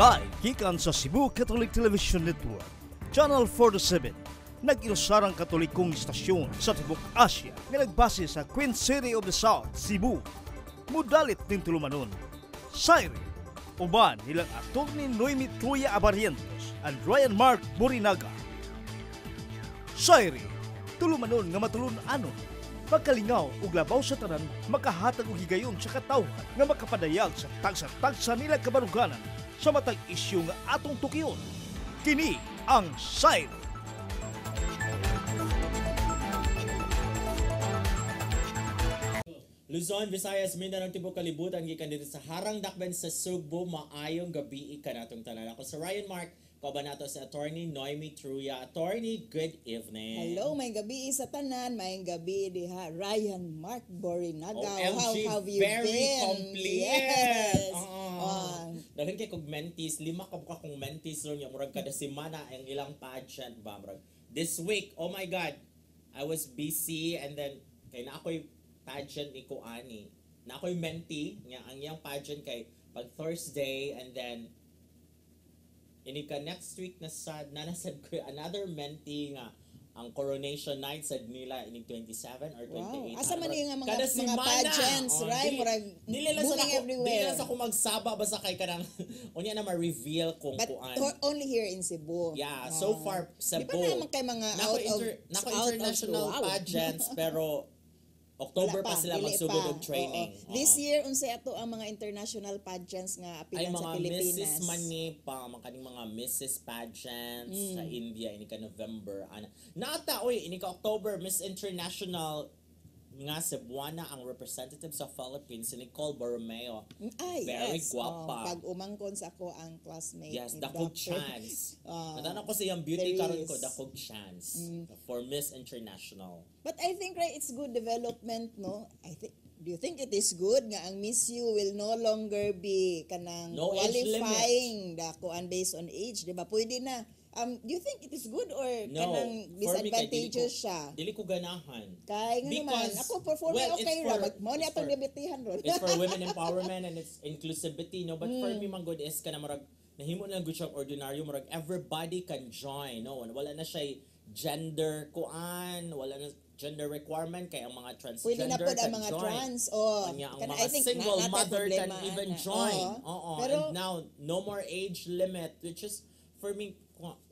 Live gikan sa Cebu Catholic Television Network, Channel 47, nag-ilusarang katolikong istasyon sa Tibok Asia nga nagbase sa Queen City of the South, Cebu. Mudalit ning tulumanon, Sairi, uban nilang Atty. Noemi Truya Abarrientos and Ryan Mark Borinaga. Sairi, tulumanon nga matulun-anon, pagkalingaw ug labaw sa tanan, makahatag og higayon sa katawhan nga makapadayag sa tagsa-tagsa nila kabaruganan sa matag isyu nga atong tukiyon. Kini ang Sairi. Luzon, Visayas, Mindanao, Tibok Kalibutan, gikan dito sa Harang Dakben sa Sugbo. Maayong gabi ka natong tanan. Ako sa Ryan Mark, kauban nato sa Atty. Noemi Truya. Attorney, good evening. Hello, may gabi sa tanan, may gabi diha. Ryan Mark Borinaga. OMG, how have you very been? complete. Yes. Dahil kay kog mentis, 5 ka kong mentis ron yung murag kada semana ang ilang pageant ba murag. This week, oh my God, I was busy and then kay na ako'y pageant ni ko ani. Na ako'y menti nga ang iyang pageant kay pag Thursday and then inika next week na sad nasad ko another menti nga ang coronation night sad nila inig 27 or 28. Wow. Asa man yung mga kada mga pageants, right? Murag moving everywhere. Dili sa ko magsaba basta kay kanang unya na ma-reveal kung But kuan. only here in Cebu. Yeah, so far Cebu. Di ba naman kay mga nako international pageants pero October pa sila magsugod og training. This year unsay ato ang mga international pageants nga apilan sa Pilipinas. Ay mga Mrs. Mani pa makaning mga Mrs. pageants sa India ini ka November ana. Naata oy ini ka October Miss International nga Cebuana ang representative sa Philippines si Nicole Borromeo. Ay, very yes. guwapa. Pag umangkon sa ako ang classmate yes, ni dakog Dr. chance. Natanaw ko sa iyang beauty there karon ko is. dakog chance for Miss International. But I think right, it's good development, no? Do you think it is good nga ang Miss You will no longer be kanang No age qualifying kuan based on age, di ba? Pwede na. Do you think it is good or No, kanang for me, kay disadvantageous siya? Dili ko ganahan. Kay nga naman, ako performing okay ra, but mo ni atong debitihan ron. It's for women empowerment and it's inclusivity, no? But for me, man good is ka na marag, nahimo na good siyang ordinaryo, marag everybody can join, no? Wala na siya gender kuan, wala na gender requirement kay ang mga transgender pwede na po can ang mga join. trans Ang mga single mother can even join. Pero and now no more age limit, which is for me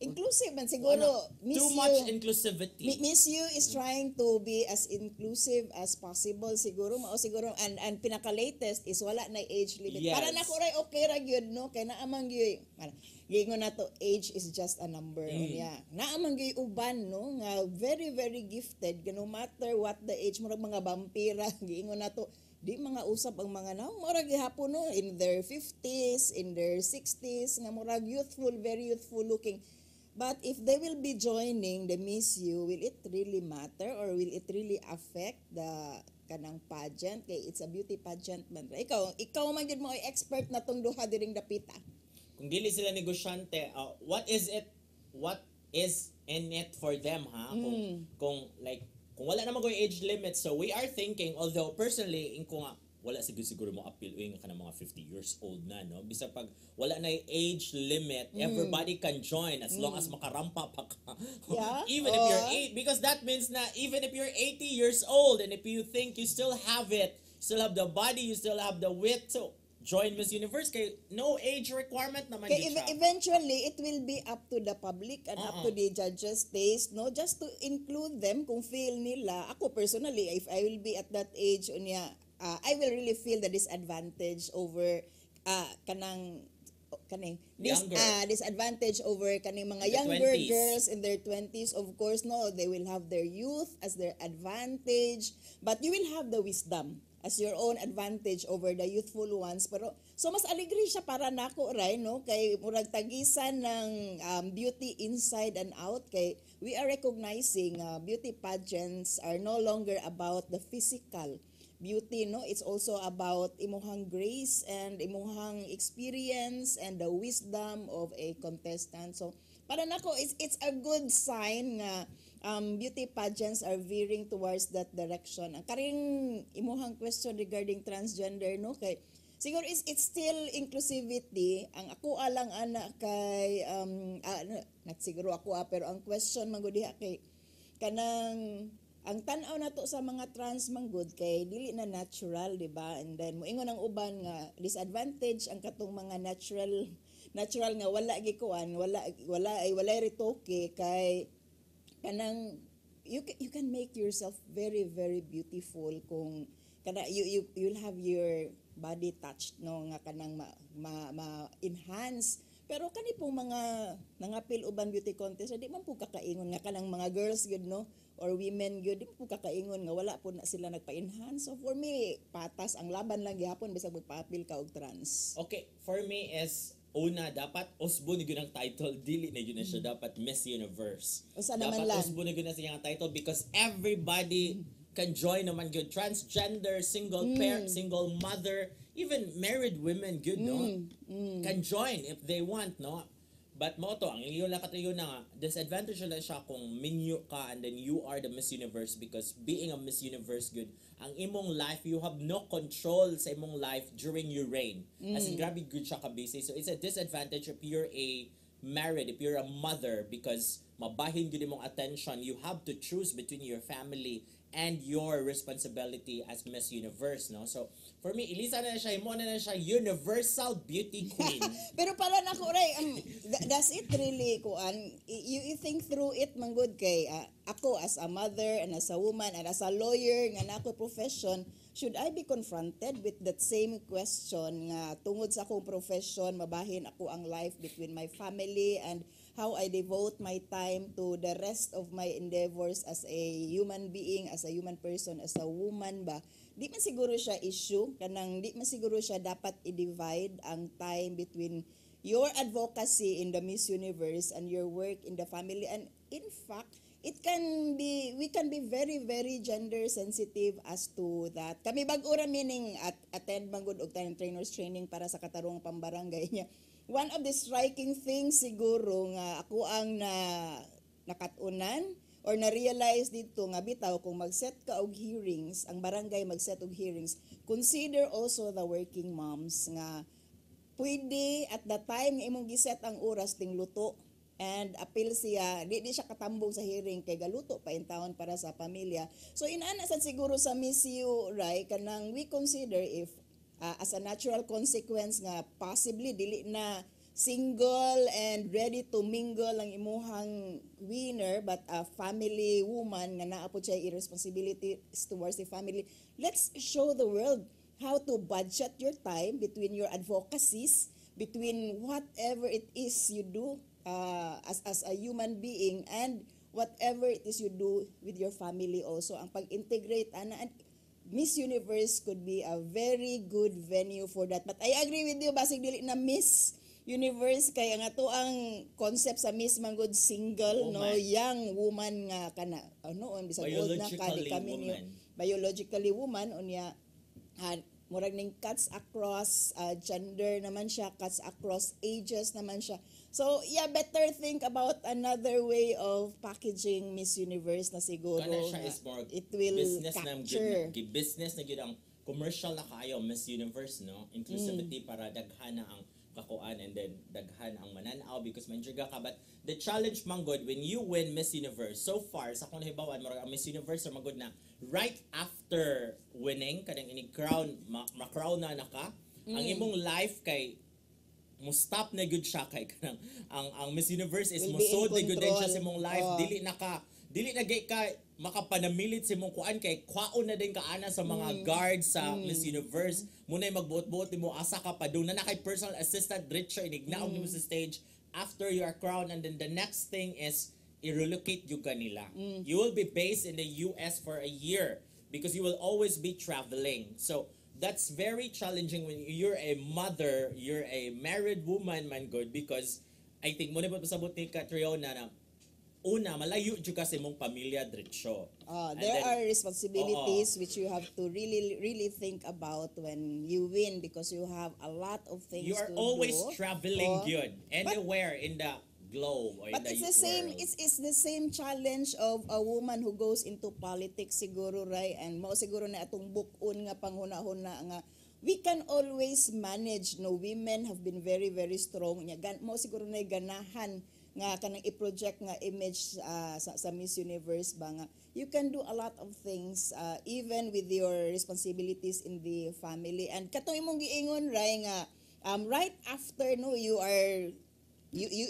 inclusive man siguro. Too much inclusivity. Miss You is trying to be as inclusive as possible siguro mao siguro and pinaka latest is wala na age limit. Yes. Para nako ray okay ra gyud no kay naamang gyud. Gingon nato age is just a number unya. Naamang gyud uban no nga very very gifted no matter what the age murag mga vampira gingon nato di mga usap ang mga murag gihapon no in their 50s, in their 60s nga murag youthful, very youthful looking. But if they will be joining the Miss You, will it really matter or will it really affect the kanang pageant kay it's a beauty pageant man. Ikaw man gid mo ay expert na tong duha diring dapita. Kung dili sila negosyante, what is in it for them ha? Kung like kung wala naman yung age limit, so we are thinking, although personally, ko nga, wala siguro mo appeal nga ka ng mga 50 years old na, no? Bisa pag wala na yung age limit, everybody can join as long as makarampa pa ka. Yeah? Even if you're 8, because that means na even if you're 80 years old and if you think you still have it, you still have the body, you still have the wit, so join Miss Universe kay no age requirement naman kay siya. Eventually it will be up to the public and up to the judges taste no just to include them kung feel nila. Ako personally if I will be at that age unya I will really feel the disadvantage over disadvantage over kaning mga younger 20s. girls in their 20s. Of course no, they will have their youth as their advantage, but you will have the wisdom as your own advantage over the youthful ones. Pero so mas alegre siya para nako ray no kay murag tagisan ng beauty inside and out kay we are recognizing beauty pageants are no longer about the physical beauty, no? It's also about imuhang grace and imuhang experience and the wisdom of a contestant. So para nako it's a good sign nga beauty pageants are veering towards that direction. Ang karing imuhang question regarding transgender no kay siguro it's still inclusivity. Ang ako alang ana kay siguro ako pero ang question man gud diha kay kanang ang tan-aw nato sa mga trans manggod kay dili na natural, di ba? And then moingon ang uban nga disadvantage ang katong mga natural nga wala gikuan, wala ritoke kay kanang you can make yourself very very beautiful kung kana you'll have your body touched no nga kanang enhance. Pero kani pong mga nangapil uban beauty contest di man po kakaingon nga kanang mga girls good no or women good di man po kakaingon nga wala po na sila nagpa-enhance. So for me patas ang laban lang gyapon bisag magpa-appeal ka og trans. Okay, for me is una, dapat usbo ni ang title, dili na yun na siya dapat Miss Universe. Usa naman Dapat lang. usbo na yun na siya ang title because everybody can join naman good. Transgender, single parent, single mother, even married women good, no? Can join if they want, no? But mo to, ang iliyo lang katayo na nga, disadvantage lang siya kung minyo ka and then you are the Miss Universe because being a Miss Universe good, ang imong life, you have no control sa imong life during your reign. As in, grabe good siya ka-busy. So it's a disadvantage if you're a married, if you're a mother because mabahin yun imong attention, you have to choose between your family and your responsibility as Miss Universe, no? So, for me, ilisa na siya, imo na siya Universal Beauty Queen. Pero para nako ray does it really kuan you think through it man good kay ako as a mother and as a woman and as a lawyer nga nako profession should I be confronted with that same question nga tungod sa akong profession mabahin ako ang life between my family and how I devote my time to the rest of my endeavors as a human being, as a human person, as a woman ba? Di man siguro siya issue, kanang di man siguro siya dapat i-divide ang time between your advocacy in the Miss Universe and your work in the family. And in fact, we can be very, very gender sensitive as to that. Kami bag-ura meaning attend manggod og trainers training para sa katarungang pambarangay niya. One of the striking things siguro nga ako ang nakatunan or na-realize dito nga bitaw kung mag-set ka og hearings, ang barangay mag-set og hearings, consider also the working moms nga pwede at the time nga imong giset ang oras ting luto and appeal siya, di siya katambong sa hearing kay galuto pa in taon para sa pamilya. So inana sad siguro sa Miss You, right, kanang we consider if as a natural consequence nga possibly dili na single and ready to mingle ang imuhang winner but a family woman nga naapod siya irresponsibility towards the family. Let's show the world how to budget your time between your advocacies, between whatever it is you do as a human being and whatever it is you do with your family also. Ang pag-integrate and Miss Universe could be a very good venue for that. But I agree with you, basig dili na Miss Universe kay ang ato ang concept sa Miss Manggod single, no, young woman nga kana on bisag old na kani kami niyo biologically woman unya murag ning cuts across gender naman siya, cuts across ages naman siya. So, yeah, better think about another way of packaging Miss Universe na siguro. Kana siya is more it will business capture. na business na gyud ang commercial na kaayo Miss Universe, no? Inclusivity para daghan na ang kakuan and then daghan ang mananaw because manjuga ka. But the challenge manggod when you win Miss Universe, so far sa akong nahibawan murag ang Miss Universe are manggod na right after winning kanang ini crown ma-crown na naka ang imong life kay mo stop na good siya kay kanang ang Miss Universe is mo so de good siya sa imong life dili na gay ka makapanamilit sa imong kuan kay kwaon na din kaana sa mga guards sa Miss Universe muna magbuot-buot nimo asa ka pa doon na kay personal assistant Richard inignaog nimo sa stage after you are crowned and then the next thing is i-relocate you kanila. You will be based in the US for a year because you will always be traveling. So that's very challenging when you're a mother, you're a married woman, man good, because I think mo na pasabot ni Catriona na una, malayo dyan ka sa imong pamilya, Dritcho. There are responsibilities which you have to really think about when you win because you have a lot of things You are to always do. traveling good, anywhere in the globe or in But the it's the same world. it's the same challenge of a woman who goes into politics siguro right and mao siguro na atong bukon nga panghuna-huna nga we can always manage. No, women have been very very strong nya mo siguro na ganahan nga kanang i-project nga image sa Miss Universe ba nga you can do a lot of things even with your responsibilities in the family. And katong imong giingon ray nga right after no you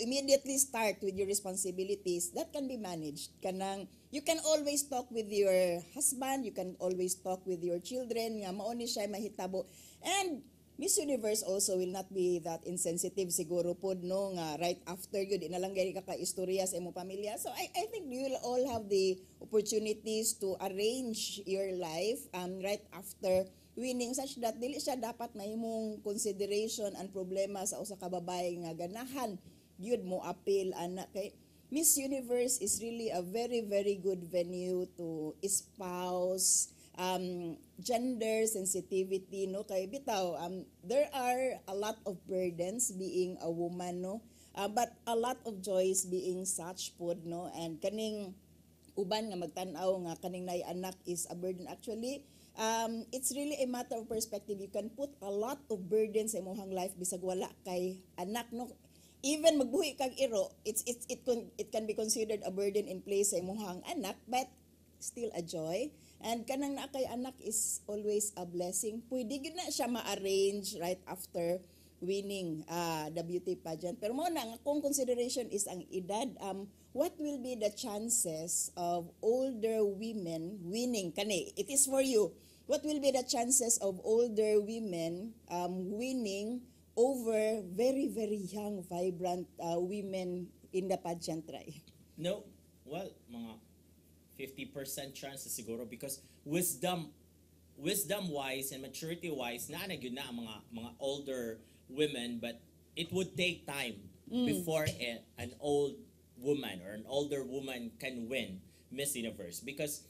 immediately start with your responsibilities, that can be managed. Kanang you can always talk with your husband, you can always talk with your children nga mao ni siya mahitabo. And Miss Universe also will not be that insensitive siguro pod no nga right after yun di na lang gani ka istorya sa imong pamilya. So I think you will all have the opportunities to arrange your life right after winning, such that dili siya dapat mahimong consideration and problema sa usa ka babae nga ganahan gyud mo appeal anak kay Miss Universe is really a very very good venue to espouse gender sensitivity no kay bitaw there are a lot of burdens being a woman no but a lot of joys being such pod no. And kaning uban nga magtan-aw nga kaning nay anak is a burden, actually it's really a matter of perspective. You can put a lot of burdens sa imong life bisag wala kay anak no. Even magbuhi kag iro, it can be considered a burden in place sa imong anak, but still a joy. And kanang naa kay anak is always a blessing. Pwede gyud na siya ma-arrange right after winning the beauty pageant. Pero mo na nga kung consideration is ang edad, what will be the chances of older women winning kani? It is for you. What will be the chances of older women winning over very very young vibrant women in the pageant try? No, well, mga 50% chances siguro, because wisdom wise and maturity wise na gyud na ang mga older women, but it would take time before an old woman or an older woman can win Miss Universe, because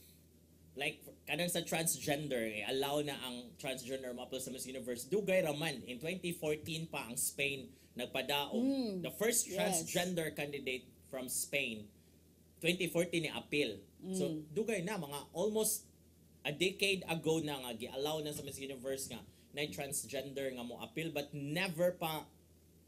like kadang sa transgender allow na ang transgender ma-apply sa Miss Universe. Dugay raman in 2014 pa ang Spain nagpadaog the first transgender candidate from Spain 2014 ni appeal. So dugay na mga almost a decade ago na nga gi-allow na sa Miss Universe nga na transgender nga mo appeal, but never pa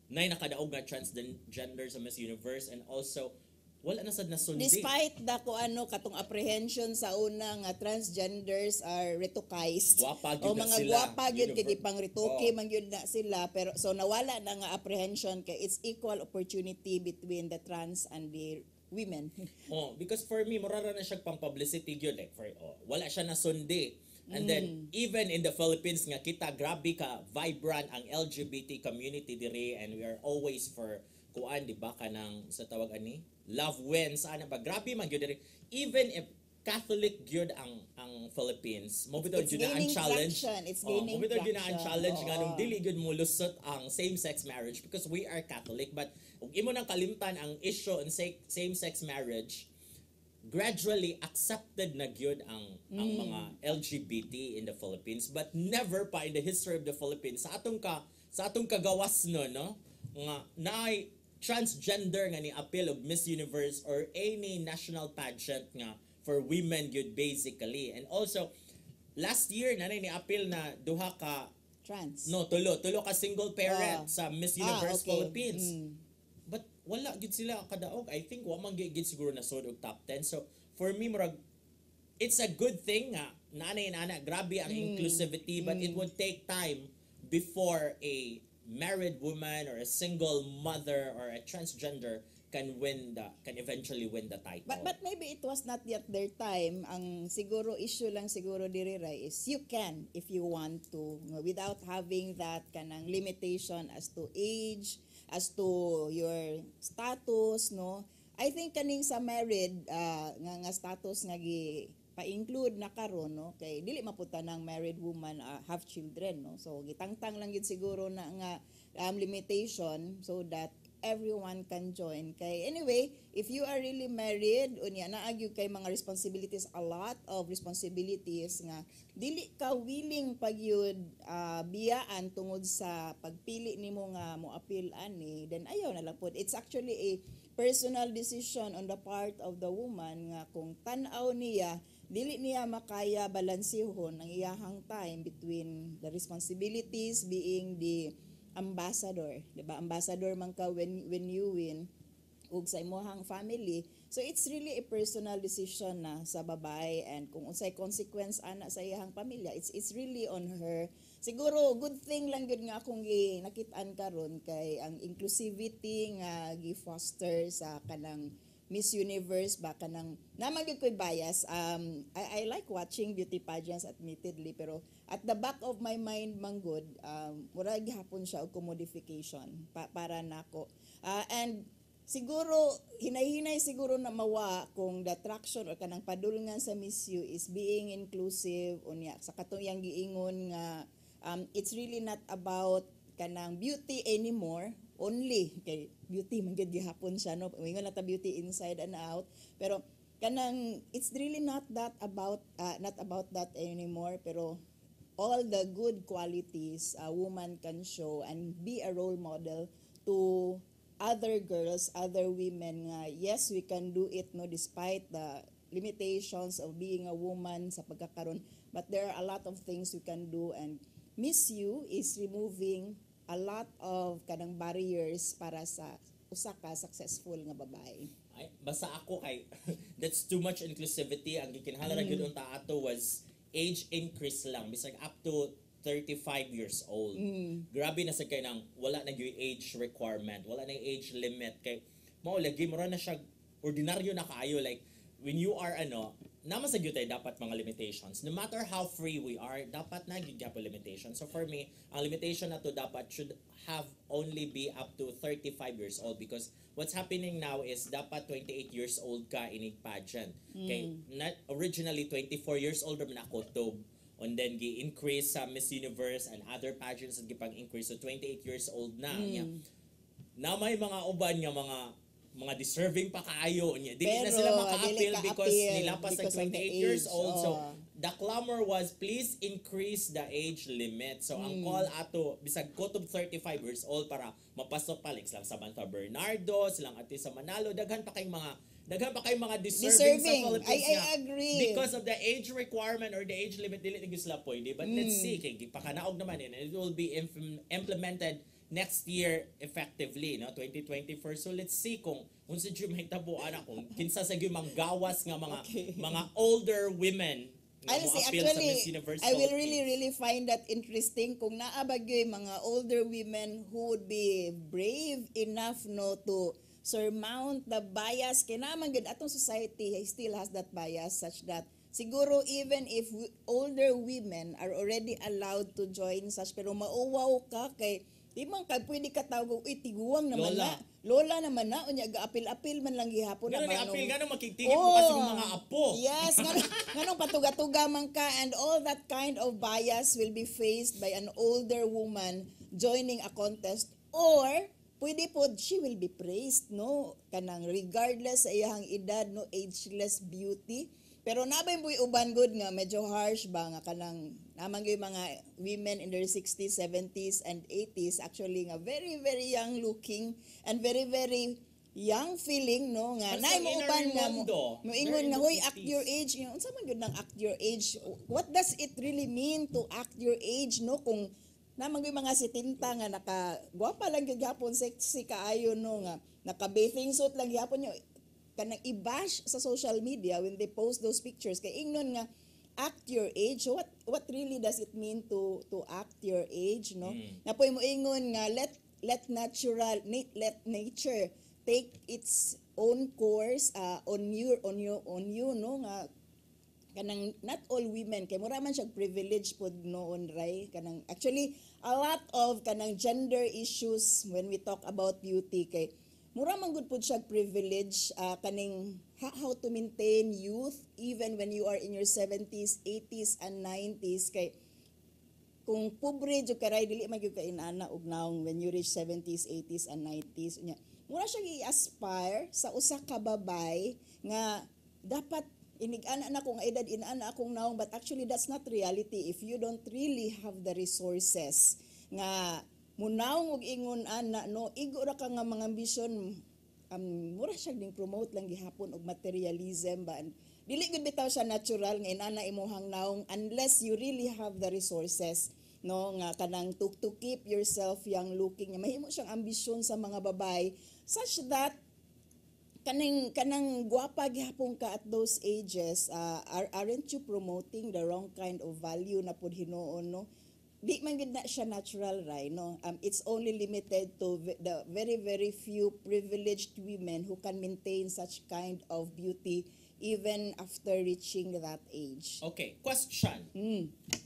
na nakadaog nga transgender sa Miss Universe. And also wala na sad nasundi. Despite ko katong apprehension sa una nga transgenders are retokized. Gwapa o gyud na mga sila. gwapa gyud kay pang retoke man gyud na sila, pero so nawala na nga apprehension kay it's equal opportunity between the trans and the women. Because for me murara na siya pang publicity gyud wala siya nasundi. And then even in the Philippines nga kita grabe ka vibrant ang LGBT community diri, and we are always for kuan di ba kanang sa tawag ani love wins ana ba, grabe man gyud diri. Even if Catholic gyud ang Philippines, mo bitaw gyud na ang challenge. It's gaining mo bitaw gyud na ang traction. challenge nga nung dili gyud mo lusot ang same-sex marriage, because we are Catholic. But ug imo nang kalimtan ang issue in same-sex marriage, gradually accepted na gyud ang mga LGBT in the Philippines, but never pa in the history of the Philippines sa atong kagawas no nga naay transgender nga ni appeal of Miss Universe or any national pageant nga for women gyud basically. And also last year na ni appeal na duha ka tulo ka single parent sa Miss Universe Philippines. But wala gid sila kadaog. I think wa man gid siguro na sud og top 10. So for me murag it's a good thing nga nanay grabe ang inclusivity, but it would take time before a married woman or a single mother or a transgender can eventually win the title. But maybe it was not yet their time. Ang siguro issue lang siguro diri Ray is you can if you want to, without having that kanang limitation as to age, as to your status no. I think kaning sa married nga status nga pa-include na karon no, kay dili maputa ng married woman have children no. So gitangtang lang yun siguro na nga limitation so that everyone can join. Kay anyway, if you are really married unya naagyo kay mga responsibilities, a lot of responsibilities nga dili ka willing pagyud biyaan tungod sa pagpili nimo nga mo appeal ani, then ayaw na lang pod. It's actually a personal decision on the part of the woman nga kung tan-aw niya dili niya makaya balansihon ang iyahang time between the responsibilities being the ambassador, di ba? Ambassador man ka when you win ug sa imong family. So it's really a personal decision na sa babae, and kung unsay consequence ana sa iyang pamilya, it's really on her. Siguro good thing lang gyud nga akong nakit-an karon kay ang inclusivity nga gi-foster sa kanang Miss Universe ba kanang naman gyud ko'y bias. I like watching beauty pageants admittedly, pero at the back of my mind manggod mura gihapon siya og commodification para nako. And siguro hinay-hinay siguro na mawa kung the attraction or kanang padulngan sa Miss U is being inclusive unya sa katuyang giingon nga it's really not about kanang beauty anymore, only kay beauty man gyud gihapon siya no, ingon na ta beauty inside and out, pero kanang it's really not about that anymore, pero all the good qualities a woman can show and be a role model to other girls, other women nga yes, we can do it no, despite the limitations of being a woman sa pagkakaroon, but there are a lot of things we can do, and Miss U is removing a lot of kanang barriers para sa usa ka successful nga babae. Ay, basta ako kay that's too much inclusivity. Ang gikinahanglan ra gyud unta ato was age increase lang, bisag up to 35 years old. Grabe na sa kay nang wala na gyud age requirement, wala na age limit kay mao lagi mo ra na siya ordinaryo na kaayo, like when you are naman sa gyud dapat mga limitations. No matter how free we are, dapat na gyud gyapon limitation. So for me, ang limitation na to dapat should have only be up to 35 years old, because what's happening now is dapat 28 years old ka inig pageant. Kay not originally 24 years old man ako to, and then gi-increase sa Miss Universe and other pageants at gipang-increase, so 28 years old na. Na may mga uban nga mga deserving pa kaayo niya. Dili na sila maka-appeal because nila pa sa 28 years old. So the clamor was please increase the age limit. So ang call ato bisag kutob 35 years old para mapasok pa like silang sa Samantha Bernardo, silang ati sa Manalo, daghan pa kay mga deserving sa Philippines. I agree. Because of the age requirement or the age limit, dili na sila pwede. But let's see, kay pakanaog naman and it will be implemented next year effectively, no, 2024. So let's see kung unsa jud mahitabuan kung kinsa sa gyud manggawas nga mga older women nga I'll mo say, appeal sa actually, Miss Universe I will Philippines. really find that interesting kung naabagyo mga older women who would be brave enough no to surmount the bias. Kinaman gud atong society still has that bias such that siguro even if older women are already allowed to join such, pero mauwaw ka kay di man ka pwede ka tawag tiguwang naman lola naman na unya ga-apil-apil man lang gihapon Pero na ni-appeal ganun makigtingin mo kasi mga apo. Yes, nganong patuga-tuga man ka, and all that kind of bias will be faced by an older woman joining a contest, or pwede po she will be praised no kanang regardless sa iyang edad no, ageless beauty. Pero nabay mo'y uban good nga medyo harsh ba nga kanang namang yung mga women in their 60s, 70s and 80s actually nga very very young looking and very very young feeling no nga nay mo uban nga mo ingon nga hoy act your age, unsa man gyud nang act your age, what does it really mean to act your age no, kung namang yung mga 70 nga nakagwapa lang gyud gyapon, sexy kaayo no, nga naka bathing suit lang gyapon nyo kanang i-bash sa social media when they post those pictures kay ingnon nga act your age. So what really does it mean to act your age no? Napoy mo ingon nga let nature take its own course on you no, nga kanang not all women kay mura man siya privilege pod noon ray kanang actually a lot of kanang gender issues when we talk about beauty kay mura man gud pod siya privilege kaning how to maintain youth even when you are in your 70s, 80s and 90s kay kung pobre jud karay dili man gyud ka inana og naong when you reach 70s, 80s and 90s nya mura siya i-aspire sa usa ka babay nga dapat inig-ana na ko nga edad inana akong naong, but actually that's not reality if you don't really have the resources nga munaw og ingon ana no, igo ra ka nga mga ambisyon mura siya ding promote lang gihapon og materialism ba, and dili gud bitaw siya natural nga inana imuhang naong unless you really have the resources, no, nga kanang to keep yourself young looking. Mahimo siyang ambisyon sa mga babay such that kanang gwapa gihapon ka at those ages, aren't you promoting the wrong kind of value na pud hinuon, no? Di man gid na siya natural, right, no? It's only limited to the very very few privileged women who can maintain such kind of beauty even after reaching that age. Okay, question.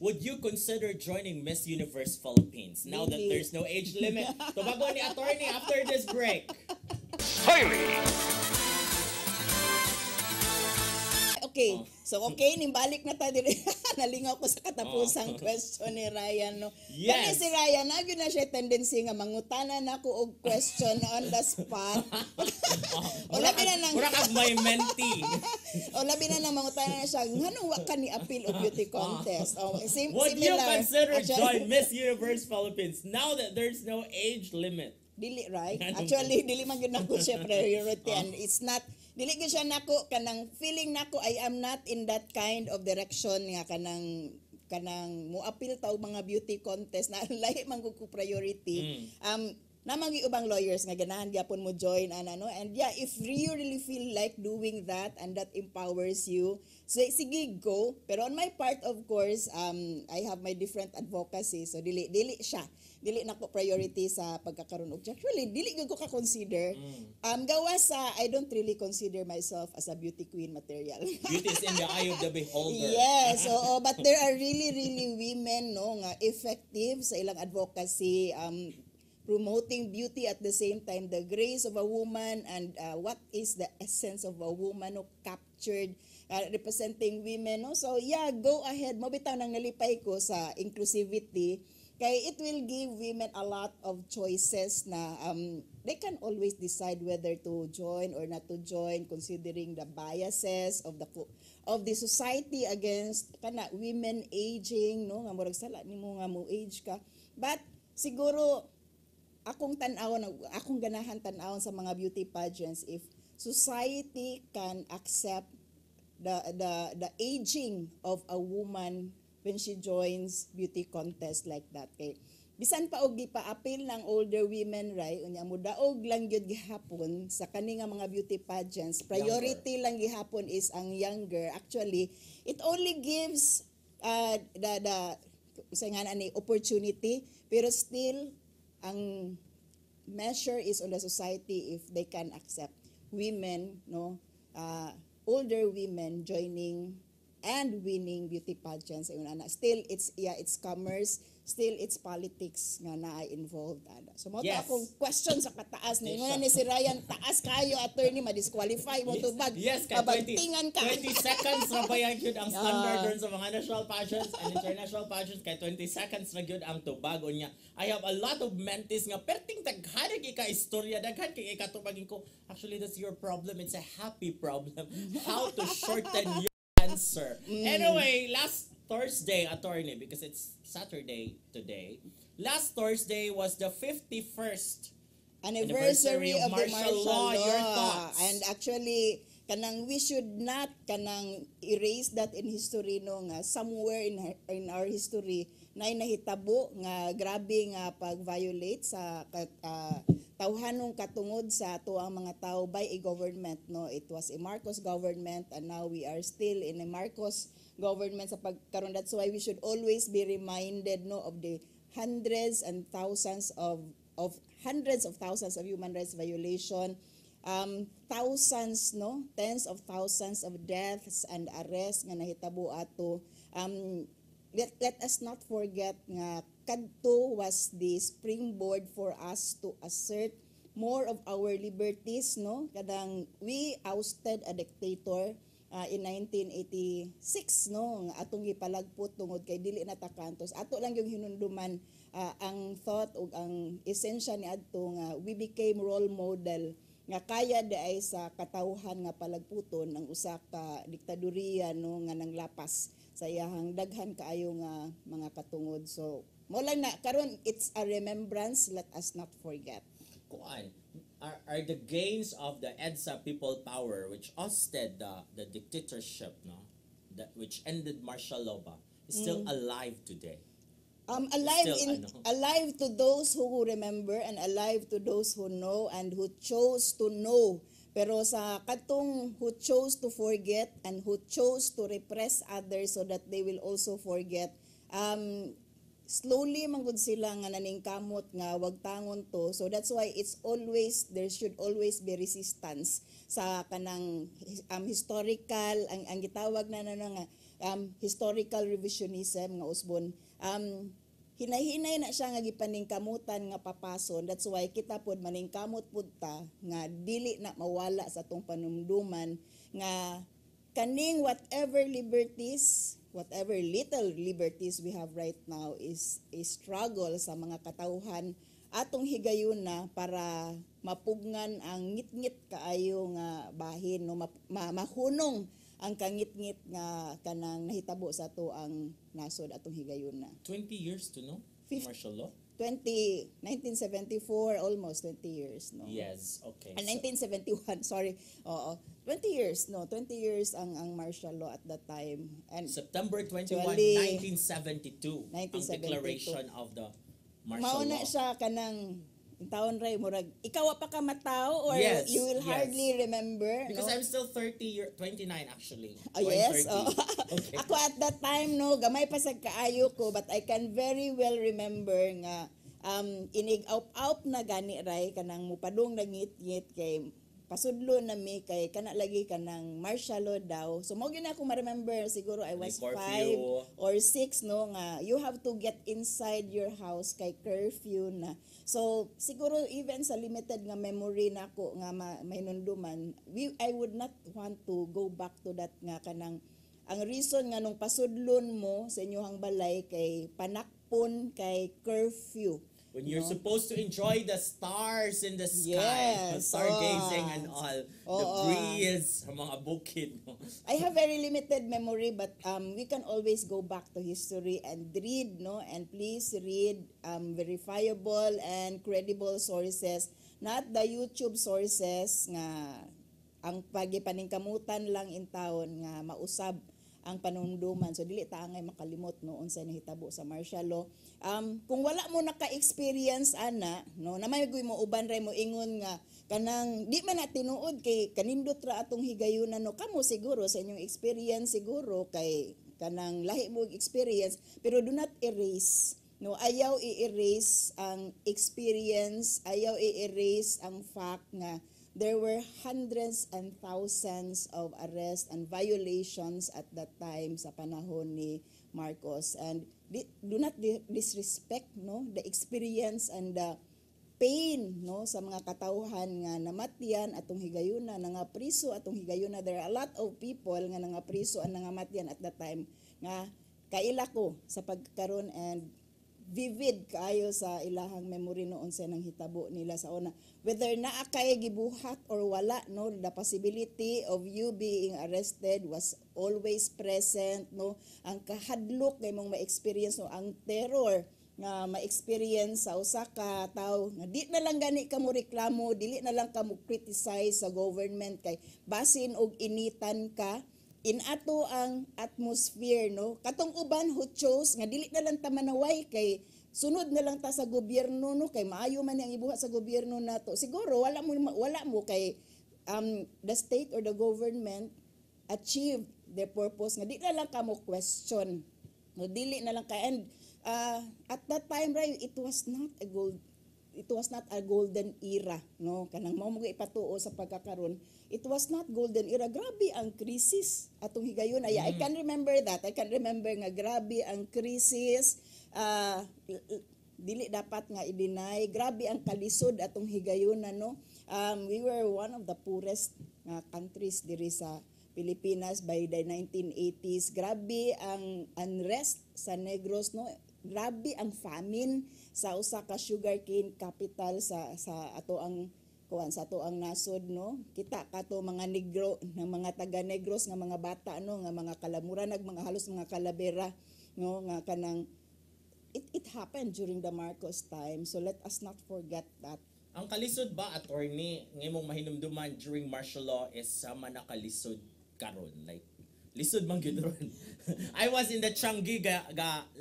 Would you consider joining Miss Universe Philippines now that Really? there's no age limit? Tubago ni attorney after this break. Okay, so nimbalik na ta diri. Nalingaw ko sa katapusang question ni Ryan, no. Yes. Kani si Ryan, nagyo na siya tendency nga mangutana nako og question on the spot. O labi na nang Mura kag may mentee. o labi na nang mangutana na siya, nganong wa ka ni appeal o beauty contest? O Would you similar. consider Actually, join Miss Universe Philippines now that there's no age limit? Dili, right? Ganun. Actually, dili man gyud nako siya priority and it's not dili gyud siya nako kanang feeling nako I am not in that kind of direction nga kanang moapil ta og mga beauty contest na lahi man gud ko priority. Namang ubang lawyers nga ganahan gyapon mo join no, and yeah, if you really feel like doing that and that empowers you, so sige go, pero on my part of course I have my different advocacy, so dili nako priority sa pagkakaroon og actually dili gyud ko ka consider gawas sa I don't really consider myself as a beauty queen material. Beauty is in the eye of the beholder. Yes, oo, but there are really women, no, nga effective sa ilang advocacy, promoting beauty at the same time, the grace of a woman and what is the essence of a woman, no, captured, representing women, no. So yeah, go ahead, mo bitaw nang nalipay ko sa inclusivity kay it will give women a lot of choices na they can always decide whether to join or not to join, considering the biases of the society against kana women aging, no, nga murag sala nimo nga mo age ka. But siguro akong ganahan tan-awon sa mga beauty pageants, if society can accept the aging of a woman when she joins beauty contest like that, kay bisan pa og gipa-appeal ng older women, right, unya mo daog lang gyud gihapon sa kani nga mga beauty pageants, priority lang gihapon is ang younger. Actually it only gives the say nga ani opportunity, pero still ang measure is on the society if they can accept women, no, older women joining and winning beauty pageants. Still it's commerce, still it's politics nga na involved ana. So mo Yes. akong question sa kataas ni ni si Ryan, taas kayo attorney, ma-disqualify mo tubag. Yes, kay 20 Kabantingan ka. seconds ra ba yan yun ang standard dun sa mga national pageants and international pageants, kay 20 seconds na yun ang tubago niya. I have a lot of mentees nga perting daghan ka istorya, daghan kay katubagin ko. Actually, that's your problem. It's a happy problem. How to shorten your answer. Anyway, last Thursday, attorney, because it's Saturday today. Last Thursday was the 51st anniversary of the martial law. Your thoughts? And actually kanang we should not kanang erase that in history, no, nga somewhere in our history na nahitabo nga grabe nga pag-violate sa tawhanong katungod sa tuang mga tao by a government, no. It was a Marcos government and now we are still in a Marcos government sa pagkaron. That's why we should always be reminded, no, of the hundreds of thousands of human rights violation, thousands, no, tens of thousands of deaths and arrests nga nahitabo ato. Let us not forget nga kadto was the springboard for us to assert more of our liberties, no. Kadang we ousted a dictator in 1986, no, nga atong gipalagpot tungod kay dili na ta kantos. Ato lang yung hinunduman ang thought ug ang esensya ni adto nga we became role model nga kaya ay sa katawhan nga palagputon ang usa ka diktadorya, no, nga nanglapas sa iyahang daghan kaayo nga mga katungod. So mo lang na karon it's a remembrance, let us not forget. Kuan, are the gains of the EDSA people power, which ousted the dictatorship, no, which ended martial law, ba, is still alive today. Alive Still, alive to those who remember and alive to those who know and who chose to know. Pero sa katong who chose to forget and who chose to repress others so that they will also forget, slowly manggod sila nga naningkamot nga wag tangon to. So that's why there should always be resistance sa kanang historical ang gitawag na nga historical revisionism nga usbon. Hinay-hinay na siya nga gipaningkamutan nga papason. That's why kita pod maningkamot pud ta nga dili na mawala sa atong panumduman nga kaning whatever little liberties we have right now is a struggle sa mga katawhan atong higayuna para mapugnan ang ngit-ngit kaayo nga bahin, no, mahunong ang kangit-ngit nga kanang nahitabo sa ato ang nasod atong higayuna. 20 years to know martial law? 1974, almost 20 years, no? Yes, okay. 1971, sorry. Oo. 20 years, no? 20 years ang martial law at that time. And September 21, actually, 1972, ang declaration of the mao martial na law. siya kanang taon ray murag ikaw pa ka matao or Yes, you will yes. hardly remember, Because no? I'm still 29 actually. Oh, yes. Going 30. Oh. Okay. Ako at that time, no, gamay pa sa kaayo ko, but I can very well remember nga inig-out na gani ray kanang mupadong nagngit-ngit kay pasudlo na mi kay kana lagi kanang martial law daw. So mo gyud ako ma-remember, siguro I was May 5 curfew. or 6, no, nga you have to get inside your house kay curfew na. So siguro even sa limited nga memory nako nga mahinunduman, I would not want to go back to that nga kanang ang reason nga nung pasudlon mo sa inyohang balay kay panakpon kay curfew. When you're No? supposed to enjoy the stars in the sky, Yes, stargazing and all, the Oo. breeze, ang mga bukid. No? I have very limited memory, but we can always go back to history and read, no? And please read verifiable and credible sources, not the YouTube sources nga ang pagipaningkamutan lang in taon nga mausab ang panunduman. So dili ta angay makalimot no unsay nahitabo sa martial law. Kung wala mo naka-experience ana, no, na may mo uban ray mo ingon nga kanang di man na tinuod kay kanindot ra atong higayunan, no, kamo siguro sa inyong experience siguro kay kanang lahi mo experience, pero do not erase, no, ayaw i-erase ang experience, ayaw i-erase ang fact nga there were hundreds and thousands of arrests and violations at that time sa panahon ni Marcos, and do not disrespect, no, the experience and the pain, no, sa mga katawhan nga namatyan atong higayuna, nga priso atong higayuna. There are a lot of people nga nga priso and nangamatyan at that time nga kaila ko sa pagkaron, and vivid kaayo sa ilahang memory noon sa nang hitabo nila sa una, whether naa kay gibuhat or wala, no, the possibility of you being arrested was always present, no. Ang kahadlok kay mong ma-experience, no, ang terror nga ma-experience sa usa ka tawo nga di na lang gani ka mo reklamo, dili na lang ka mo criticize sa government kay basin og initan ka in ato ang atmosphere, no. Katong uban who chose nga dili na lang ta manaway kay sunod na lang ta sa gobyerno, no, kay maayo man ang ibuhat sa gobyerno nato. Siguro wala mo kay the state or the government achieve their purpose nga di na lang ka mo question, no, dili na lang ka. And at that time, right, it was not a golden era, no, kanang mao mo ipatuo sa pagkakaron. It was not golden era. Grabe ang krisis atong higayon. I can remember that. I can remember nga grabe ang krisis. Dili dapat nga i-deny. Grabe ang kalisod atong higayon, no. We were one of the poorest countries diri sa Pilipinas by the 1980s. Grabe ang unrest sa Negros, no. Grabe ang famine sa usa ka sugarcane capital sa ato ang nasod, no. Kita kato mga negro na mga taga Negros nga mga bata, no, nga mga kalamuran, mga halos mga kalabera, no, nga kanang it happened during the Marcos time. So let us not forget that. Ang kalisod ba, attorney, ngay mong mahinumduman during martial law is sama na kalisod karon, like lisod man gyud ron. I was in the Changi ga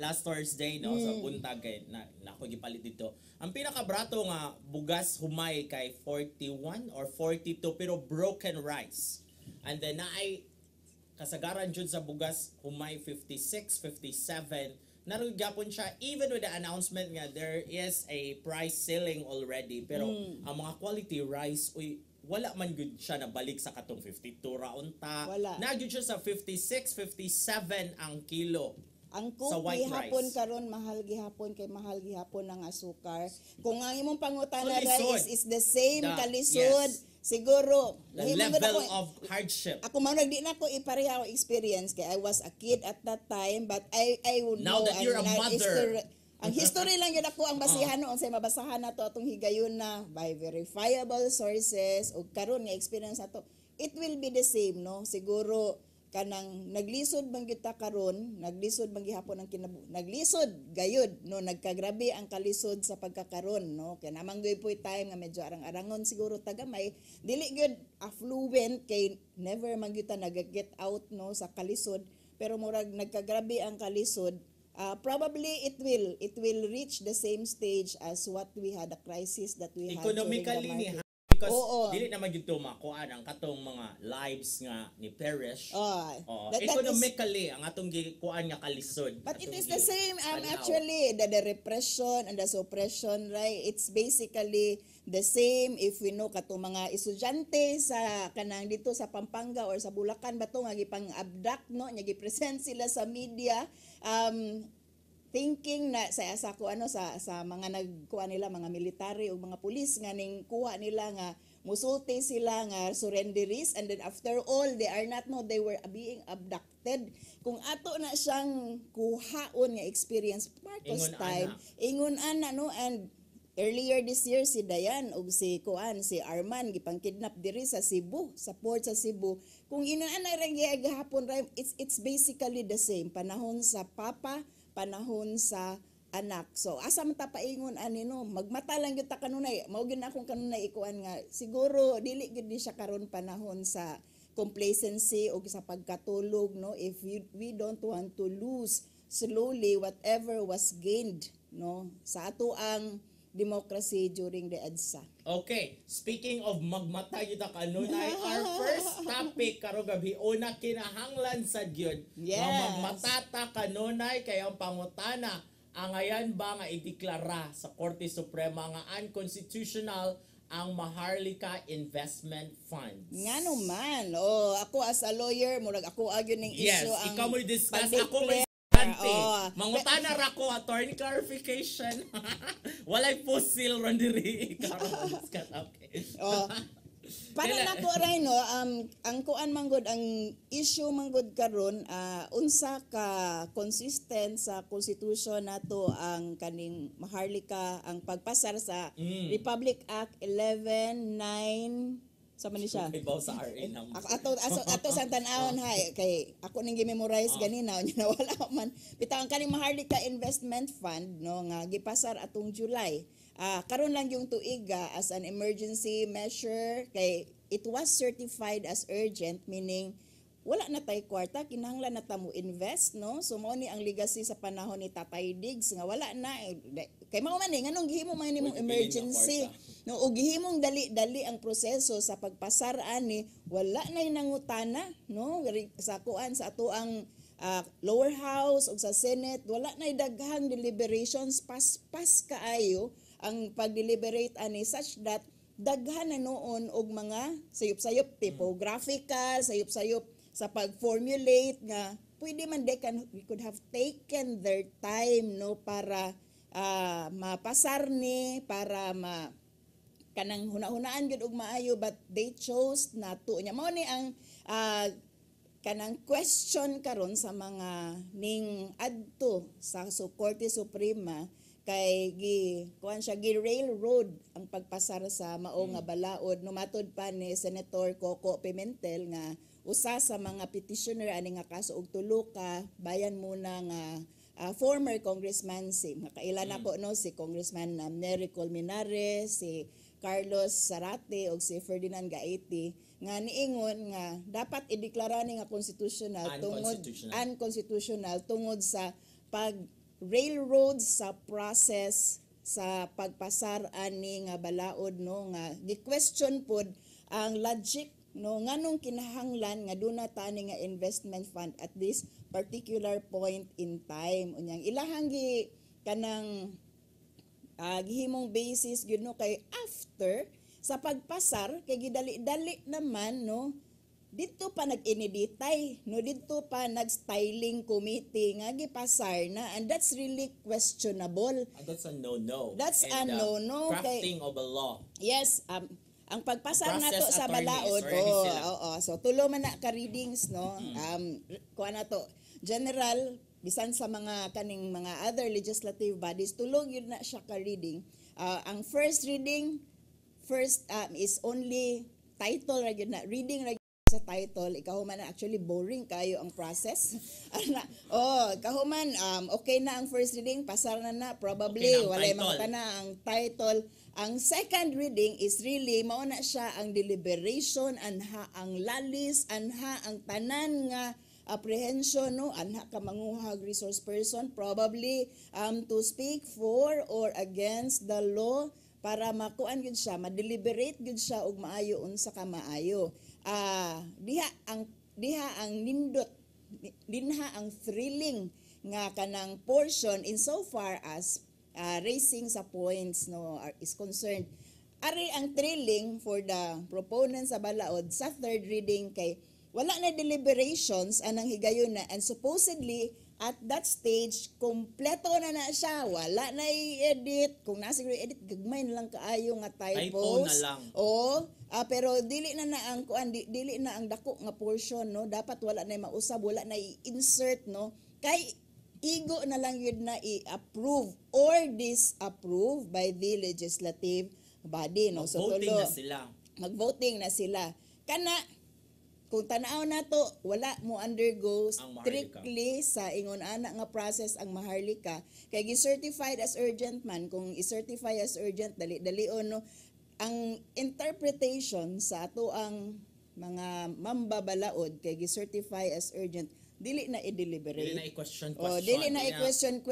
last Thursday, no, sa buntag kay na ako gipalit dito. Ang pinakabrato nga bugas humay kay 41 or 42 pero broken rice. And then naay kasagaran jud sa bugas humay 56, 57. Naroon gyapon siya even with the announcement nga there is a price ceiling already, pero ang mga quality rice wala man gud siya nabalik sa katong 52 raunta. Nagyud siya sa 56, 57 ang kilo. Ang sa cook white gihapon rice. karon mahal gihapon ng asukar. Kung ang imong pangutana So, lisod. is the same The- kalisod, yes. siguro The himong gud level ako- of hardship. Ako man di na ko ipareha ang experience kay I was a kid at that time, but I would Now know that you're a mother. Ang history lang yun ako ang basihan noon sa mabasahan nato atong higayon na by verifiable sources o karon nga experience nato, it will be the same, no? Siguro kanang naglisod bang kita karon, naglisod bang gihapon ang naglisod gayud no, nagkagrabe ang kalisod sa pagkakaron, no? Kaya namang gyud po'y time nga medyo arang-arangon siguro tagamay, dili gyud affluent kay never man gyud ta nag-get out, no, sa kalisod, pero murag nagkagrabe ang kalisod. Probably it will reach the same stage as what we had, the crisis that we had Economically during ni the market. because Oo. dili naman gyud makuan ang katong mga lives nga ni perish. Oh, that is, Economically ang atong gikuan nga kalisod. but it atong is the same tanaw. actually the repression and the suppression, right? It's basically the same if we know katong mga estudyante sa kanang dito sa Pampanga or sa Bulacan bato nga gipang abduct, no, nya gi-present sila sa media thinking na sa mga nagkuha nila mga military o mga pulis nga ning kuha nila nga musulti sila nga surrenderies, and then after all they are not, no, they were being abducted. Kung ato na siyang kuhaon nga experience Marcos Ingon time, ana. ingon ana, no, and earlier this year si Dayan ug si Arman gipang-kidnap diri sa Cebu, sa port sa Cebu. Kung inaana ra gihapon ra, it's basically the same panahon sa papa, panahon sa anak. So asa man ta paingon ani, no, magmata lang gyud ta kanunay. Mao gyud akong kanunay ikuan nga siguro dili gyud ni siya karon panahon sa complacency o sa pagkatulog, no, if we don't want to lose slowly whatever was gained, no, sa ato ang democracy during the EDSA. Okay, speaking of magmata yun na kanunay, our first topic karong gabi, una kinahanglan sa gyud. Yes. Magmatata kanunay kay ang pangutana, ang ayan ba nga ideklara sa Korte Suprema nga unconstitutional ang Maharlika Investment Funds. Ngano man, ako as a lawyer, murag ako agyo ning Yes, issue ang ikaw mo discuss, ako mo pag-declare. Mangutana ra ko, attorney clarification. Walay pusil ron diri. Okay. Para nako ray, no, ang kuan manggod ang issue manggod karon, unsa ka consistent sa constitution nato ang kaning Maharlika, ang pagpasar sa Republic Act 11-9 sa man ni siya. Ibaw sa RA number. Ato sa tanawon hay kay ako ning gi-memorize ganina nya nawala man. Bitaw ang kaning Maharlika Investment Fund, no, nga gipasar atong July. Karon lang yung tuiga as an emergency measure kay it was certified as urgent, meaning wala na tay kwarta, kinahanglan na ta mo invest, no? So mao ni ang legacy sa panahon ni Tatay Diggs nga wala na kay mao man ni nganong gihimo man nimong emergency, no, ug gihimong dali ang proseso sa pagpasar ani, wala na nangutana, no, sa kuan sa ato ang lower house ug sa Senate, wala na daghang deliberations, pas kaayo ang pag-deliberate ani, such that daghan na noon og mga sayop-sayop typographical, sayop-sayop sa pag-formulate nga pwede man we could have taken their time, no, para mapasar ni, para kanang hunahunaan gyud og maayo, but they chose not to. Nya mao ni ang kanang question karon sa mga ning adto sa Korte Suprema kay railroad ang pagpasar sa mao nga balaod, no, matud pa ni Senator Coco Pimentel nga usa sa mga petitioner ani nga kaso og tulo ka bayan muna nga former congressman, si makailan ako, no, si Congressman Nery Colmenares, si Carlos Zarate o si Ferdinand Gaiti nga niingon nga dapat ideklara ni nga unconstitutional tungod sa pag railroad sa process sa pagpasar ani nga balaod no nga gi-question pod ang logic no nganong kinahanglan nga duna tani nga investment fund at this particular point in time unyang ilahang gi kanang gihimong basis gyud no kay after sa pagpasar kay gidali-dali naman no dito pa nag-ineditay no dito pa nag-styling committee nga gipasar na and that's really questionable. That's a no-no. That's a no-no. Crafting of a law. Yes, ang pagpasar nato Process sa attorneys, balaod already sila. so tulo man na ka readings no kuha na to general bisan sa mga kaning mga other legislative bodies tulog yun na siya ka reading. Ang first reading is only title ra gyud na reading ra sa title ikahuman actually boring kayo ang process kahuman okay na ang first reading pasar na probably Okay na ang walay title. makita na ang title. Ang second reading is really mao na siya ang deliberation anha ang lalis anha ang tanan nga apprehension no anha ka manguhag resource person probably to speak for or against the law para makuan gyud siya ma-deliberate gyud siya og maayo unsa ka maayo. Diha ang nindot dinha ang thrilling nga kanang portion insofar as raising sa points no is concerned. Ari ang thrilling for the proponents sa balaod sa third reading kay wala na deliberations anang higayon na and supposedly at that stage kompleto na siya wala na i-edit kung nasa i-edit gagmay na lang kaayo nga typos Typo na lang. pero dili na ang kuan dili na ang dako nga portion no dapat wala na mausab wala na i-insert no kay igo na lang yun na i-approve or disapprove by the legislative body no so Voting na sila. mag-voting na sila kana kung tanaw na to wala mo undergo Ang strictly sa ingon ana nga process ang maharlika kay gi-certified as urgent man kung i-certify as urgent dali no ang interpretation sa ato ang mga mambabalaod kay gi-certify as urgent dili na i-deliberate Dili na i-question. dili na i-question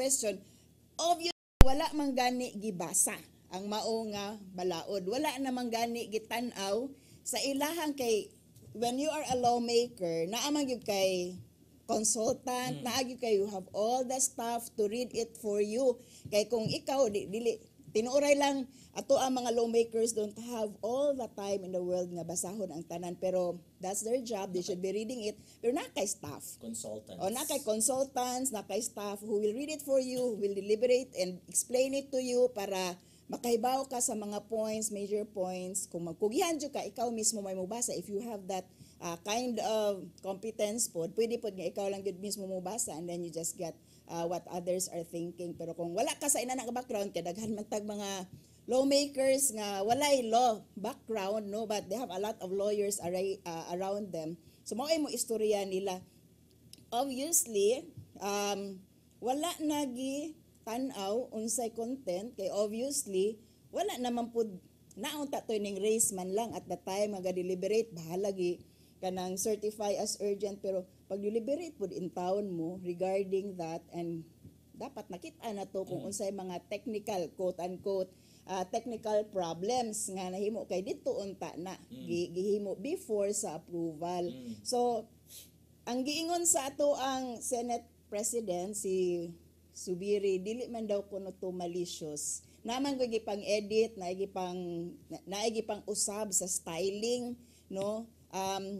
obvious wala man gani gibasa ang mao nga balaod wala na man gani gitan-aw sa ilahang kay when you are a lawmaker, naamang gyud kay consultant, naagi kay you have all the staff to read it for you. Kay kung ikaw dili tinuoray lang ato ang mga lawmakers don't have all the time in the world nga basahon ang tanan pero that's their job, they should be reading it. Pero na kay staff. Consultants. Na kay consultants, na kay staff who will read it for you, who will deliberate and explain it to you para makahibaw ka sa mga points, major points. Kung magkugihan ka, ikaw mismo may mubasa. If you have that kind of competence po, pwede po nga ikaw lang yun mismo mubasa and then you just get what others are thinking. Pero kung wala ka sa ina nga background, kaya daghan man tag mga lawmakers nga walay law background, no, but they have a lot of lawyers around them. So mao mo istorya nila. Obviously, wala nagi tanaw unsay content kay obviously wala naman pud naon ta to ning race man lang at the time maga-deliberate bahala gi kanang certify as urgent pero pag deliberate pud in town mo regarding that and dapat nakita na to kung unsay mga technical quote unquote technical problems nga nahimo kay dito unta na gihimo before sa approval. So ang giingon sa ato ang Senate President si Subiri dili man daw kuno to malicious. Naman ko gipang edit, naigi pang usab sa styling, no?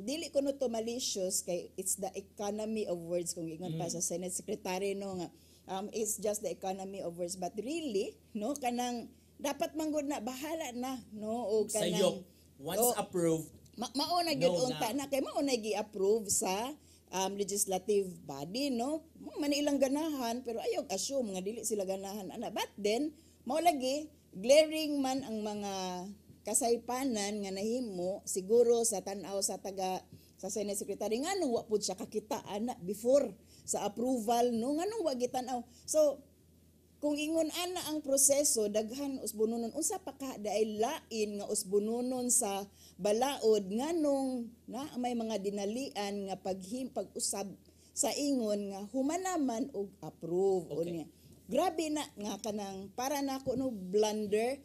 Dili kuno to malicious kay it's the economy of words kung ingon pa sa Senate Secretary no nga it's just the economy of words but really no kanang dapat manggod na bahala na no o kanang once approved mao na gyud unta na kay mao na gi-approve sa legislative body no man ilang ganahan pero ayog assume nga dili sila ganahan ana but then mao lagi glaring man ang mga kasaypanan nga nahimo siguro sa tan-aw sa sa Senate Secretary nganong wa pud siya kakita ana before sa approval no nganong wa gitan-aw so kung ingon ana ang proseso daghan usbununon unsa pa ka daay lain nga usbununon sa balaod nganong na may mga dinalian nga pag-usab sa ingon nga humanaman og approve Okay. unya. Grabe na nga kanang para nako no blunder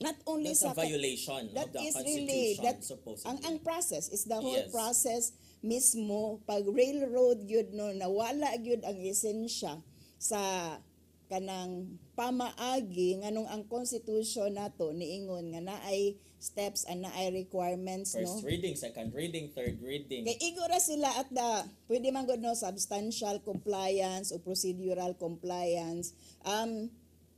not only That's sa a violation that of the is Constitution, really that supposedly. ang process is the whole Yes. process mismo pag railroad gyud no nawala gyud ang esensya sa kanang pamaagi nganong ang constitution nato niingon nga naay steps and naay requirements no. First reading, second reading, third reading. Kay igora sila at the pwede man gud no substantial compliance o procedural compliance.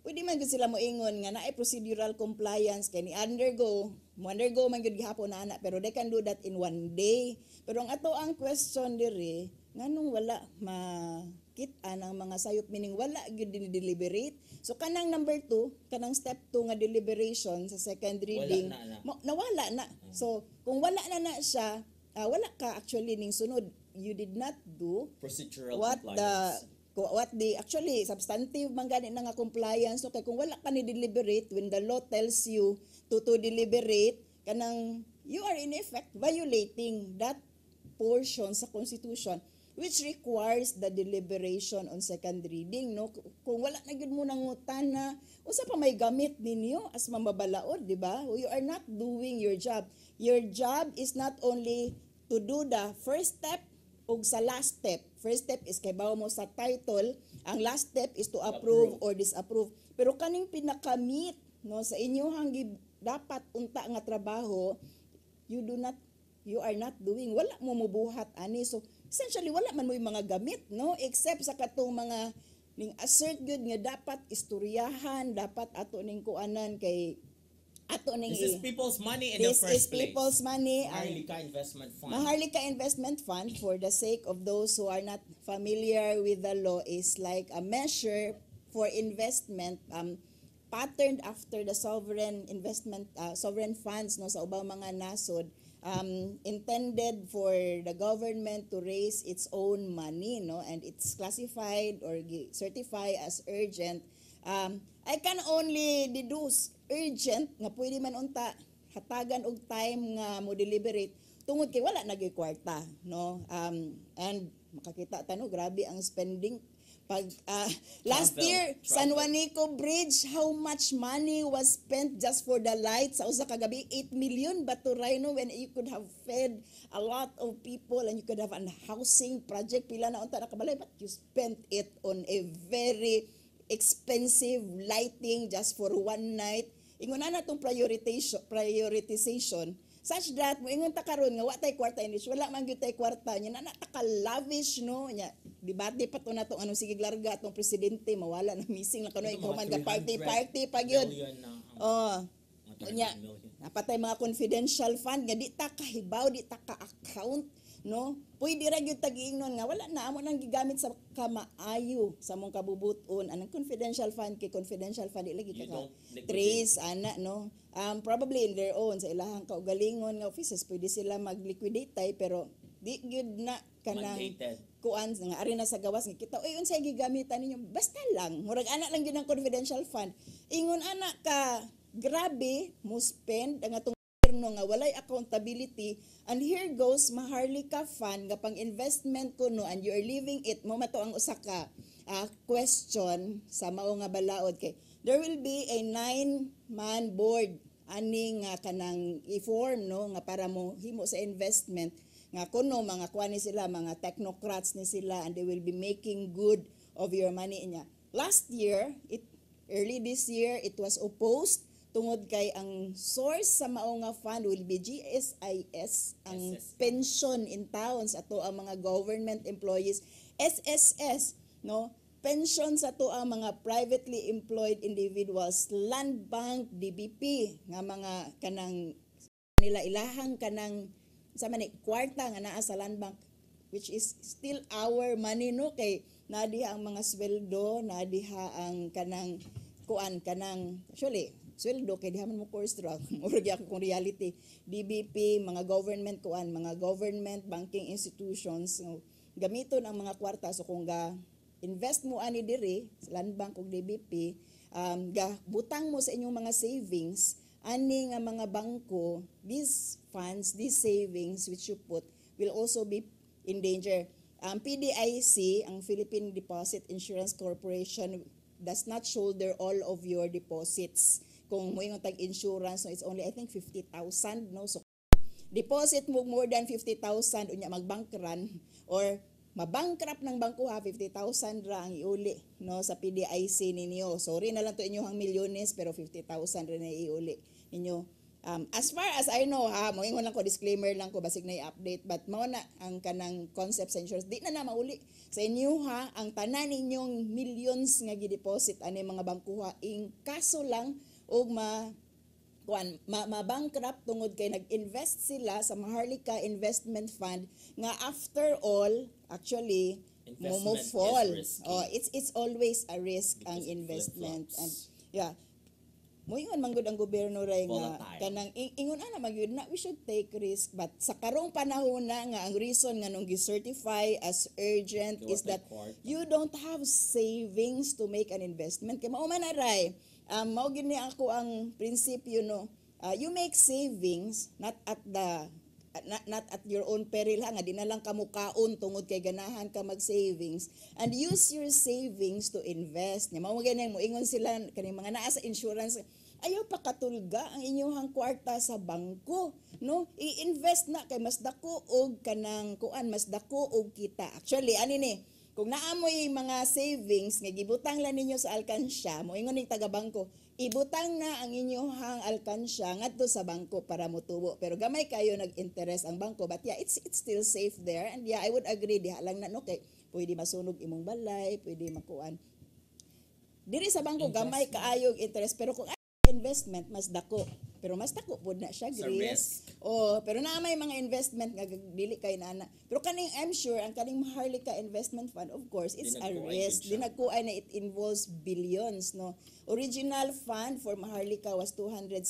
Pwede man gud sila moingon nga naay procedural compliance kay ni undergo man gud gihapon na ana pero they can do that in one day. Pero ang ato ang question diri nganong wala makit-an ang mga sayop meaning wala gyud deliberate. So kanang number 2, kanang step 2 nga deliberation sa second reading na. nawala na. So kung wala na siya, wala ka actually ning sunod. You did not do Procedural what compliance. the actually substantive man gani na nga compliance. So kay kung wala ka ni deliberate when the law tells you to deliberate kanang you are in effect violating that portion sa constitution which requires the deliberation on second reading no. Kung wala na gyud mo nangutana unsa pa may gamit ninyo as mamabalaod, di ba? You are not doing your job. Your job is not only to do the first step ug sa last step. First step is kay bawo mo sa title, ang last step is to approve or disapprove. Pero kaning pinakamit no sa inyong dapat unta nga trabaho, you are not doing, wala mo mubuhat ani. So essentially wala man mo yung mga gamit no except sa katong mga ning assert good nga dapat istoryahan, dapat ato ning kuanan kay ato ning This is people's money in the this first is people's place. money. Maharlika Investment Fund. Maharlika Investment Fund, for the sake of those who are not familiar with the law, is like a measure for investment patterned after the sovereign investment sovereign funds no sa ubang mga nasod, intended for the government to raise its own money no, and it's classified or certified as urgent. I can only deduce urgent nga pwede man unta hatagan og time nga mo deliberate tungod kay wala nagyoy kwarta no. And makakita ta no grabe ang spending pag last year San Juanico Bridge, how much money was spent just for the lights sa usa ka gabi? 8 million ba to Rhino, when you could have fed a lot of people and you could have an housing project pila na unta nakabalay, but you spent it on a very expensive lighting just for one night. Ingon na natong prioritization such that moingon ta karon nga wa tay kwarta in wala man gyud tay kwarta nya na ta lavish no nya debate pa to nato anong sige larga atong presidente mawala na missing lang kanoy ikaw man ga party pa gyud nya napatay mga confidential fund nga di ta kahibaw di ta ka account no. Pwede ra gyud tag-iingnon nga wala na amo nang gigamit sa kamaayo sa mong kabubuton anang confidential fund kay confidential fund di lagi ka trace ana no. Probably in their own sa ilahang kaugalingon nga offices pwede sila mag-liquidate tay pero di gyud na kanang kuan nga ari na sa gawas nga kita oy unsay gigamitan ninyo basta lang murag ana lang gyud ang confidential fund. Ingon ana ka grabe mo spend ang atong gobyerno nga walay accountability, and here goes Maharlika Fund nga pang investment kuno and you are leaving it mo mato ang usa ka question sa mao nga balaod kay there will be a 9-man board ani nga kanang i-form no nga para mo himo sa investment nga kuno mga kuan ni sila mga technocrats ni sila and they will be making good of your money niya. Last year, early this year, it was opposed tungod kay ang source sa mao nga fund will be GSIS, ang pension in towns ato ang mga government employees, SSS no, pension sa to ang mga privately employed individuals, Land Bank, DBP nga mga kanang nila ilahang kanang sa man kwarta nga naa sa Land Bank which is still our money no, kay nadiha ang mga sweldo, nadiha ang kanang kuan kanang actually sweldo kay diha man mo course drug or gyud kung reality DBP mga government kuan mga government banking institutions no, gamiton ang mga kwarta so kung invest mo ani diri sa Land Bank ug DBP, butang mo sa inyong mga savings, ani nga mga bangko, these funds, these savings which you put will also be in danger. PDIC, ang Philippine Deposit Insurance Corporation, does not shoulder all of your deposits. Kung mo yung tag-insurance, no, it's only I think 50,000, no? So deposit mo more than 50,000 unya mag-bank run or mabankrupt ng bangko ha, 50,000 ra ang iuli, no, sa PDIC ninyo. Sorry na lang to inyong milyones pero 50,000 rin na iuli ninyo. As far as I know ha, moingon lang ko, disclaimer lang ko, basig na i-update, but mao na ang kanang concept sa insurance, di na mauli sa inyo ha, ang tanan ninyong millions nga gi-deposit ani mga bangko ha, in kaso lang og ma-bankrupt tungod kay nag-invest sila sa Maharlika Investment Fund nga after all actually mo fall. It's always a risk ang investment. And yeah, moingon man gud ang gobyerno ray nga kanang ingon ana magyud na we should take risk, but sa karong panahon na nga ang reason nga nung gi-certify as urgent is that you don't have savings to make an investment. Kay mao man aray mao gini ako ang prinsipyo, no, you make savings not at your own peril ha, nga di na lang kamukaon tungod kay ganahan ka mag-savings, and use your savings to invest. Nya mao ganyan mo ingon sila kaning mga naa sa insurance, ayaw pa katulga ang inyong kwarta sa bangko, no, i-invest na kay mas dako og kanang kuan, mas dako og kita. Actually ani ni, kung naamoy mga savings nga gibutang lang ninyo sa alkansya, mo ingon ning taga bangko, ibutang na ang inyong alkansya ngadto sa bangko para motubo. Pero gamay kayo nag-interest ang bangko, but yeah, it's still safe there. And yeah, I would agree, diha lang na, no, kay pwede masunog imong balay, pwede makuan. Diri sa bangko gamay kaayog interest, pero kung investment mas dako, pero mas dako pud na siya risk. Pero na may mga investment nga dili kay nana. Pero kaning I'm sure ang kaning Maharlika Investment Fund, of course, it's a risk. Dinagkuay na, it involves billions, no. Original fund for Maharlika was 275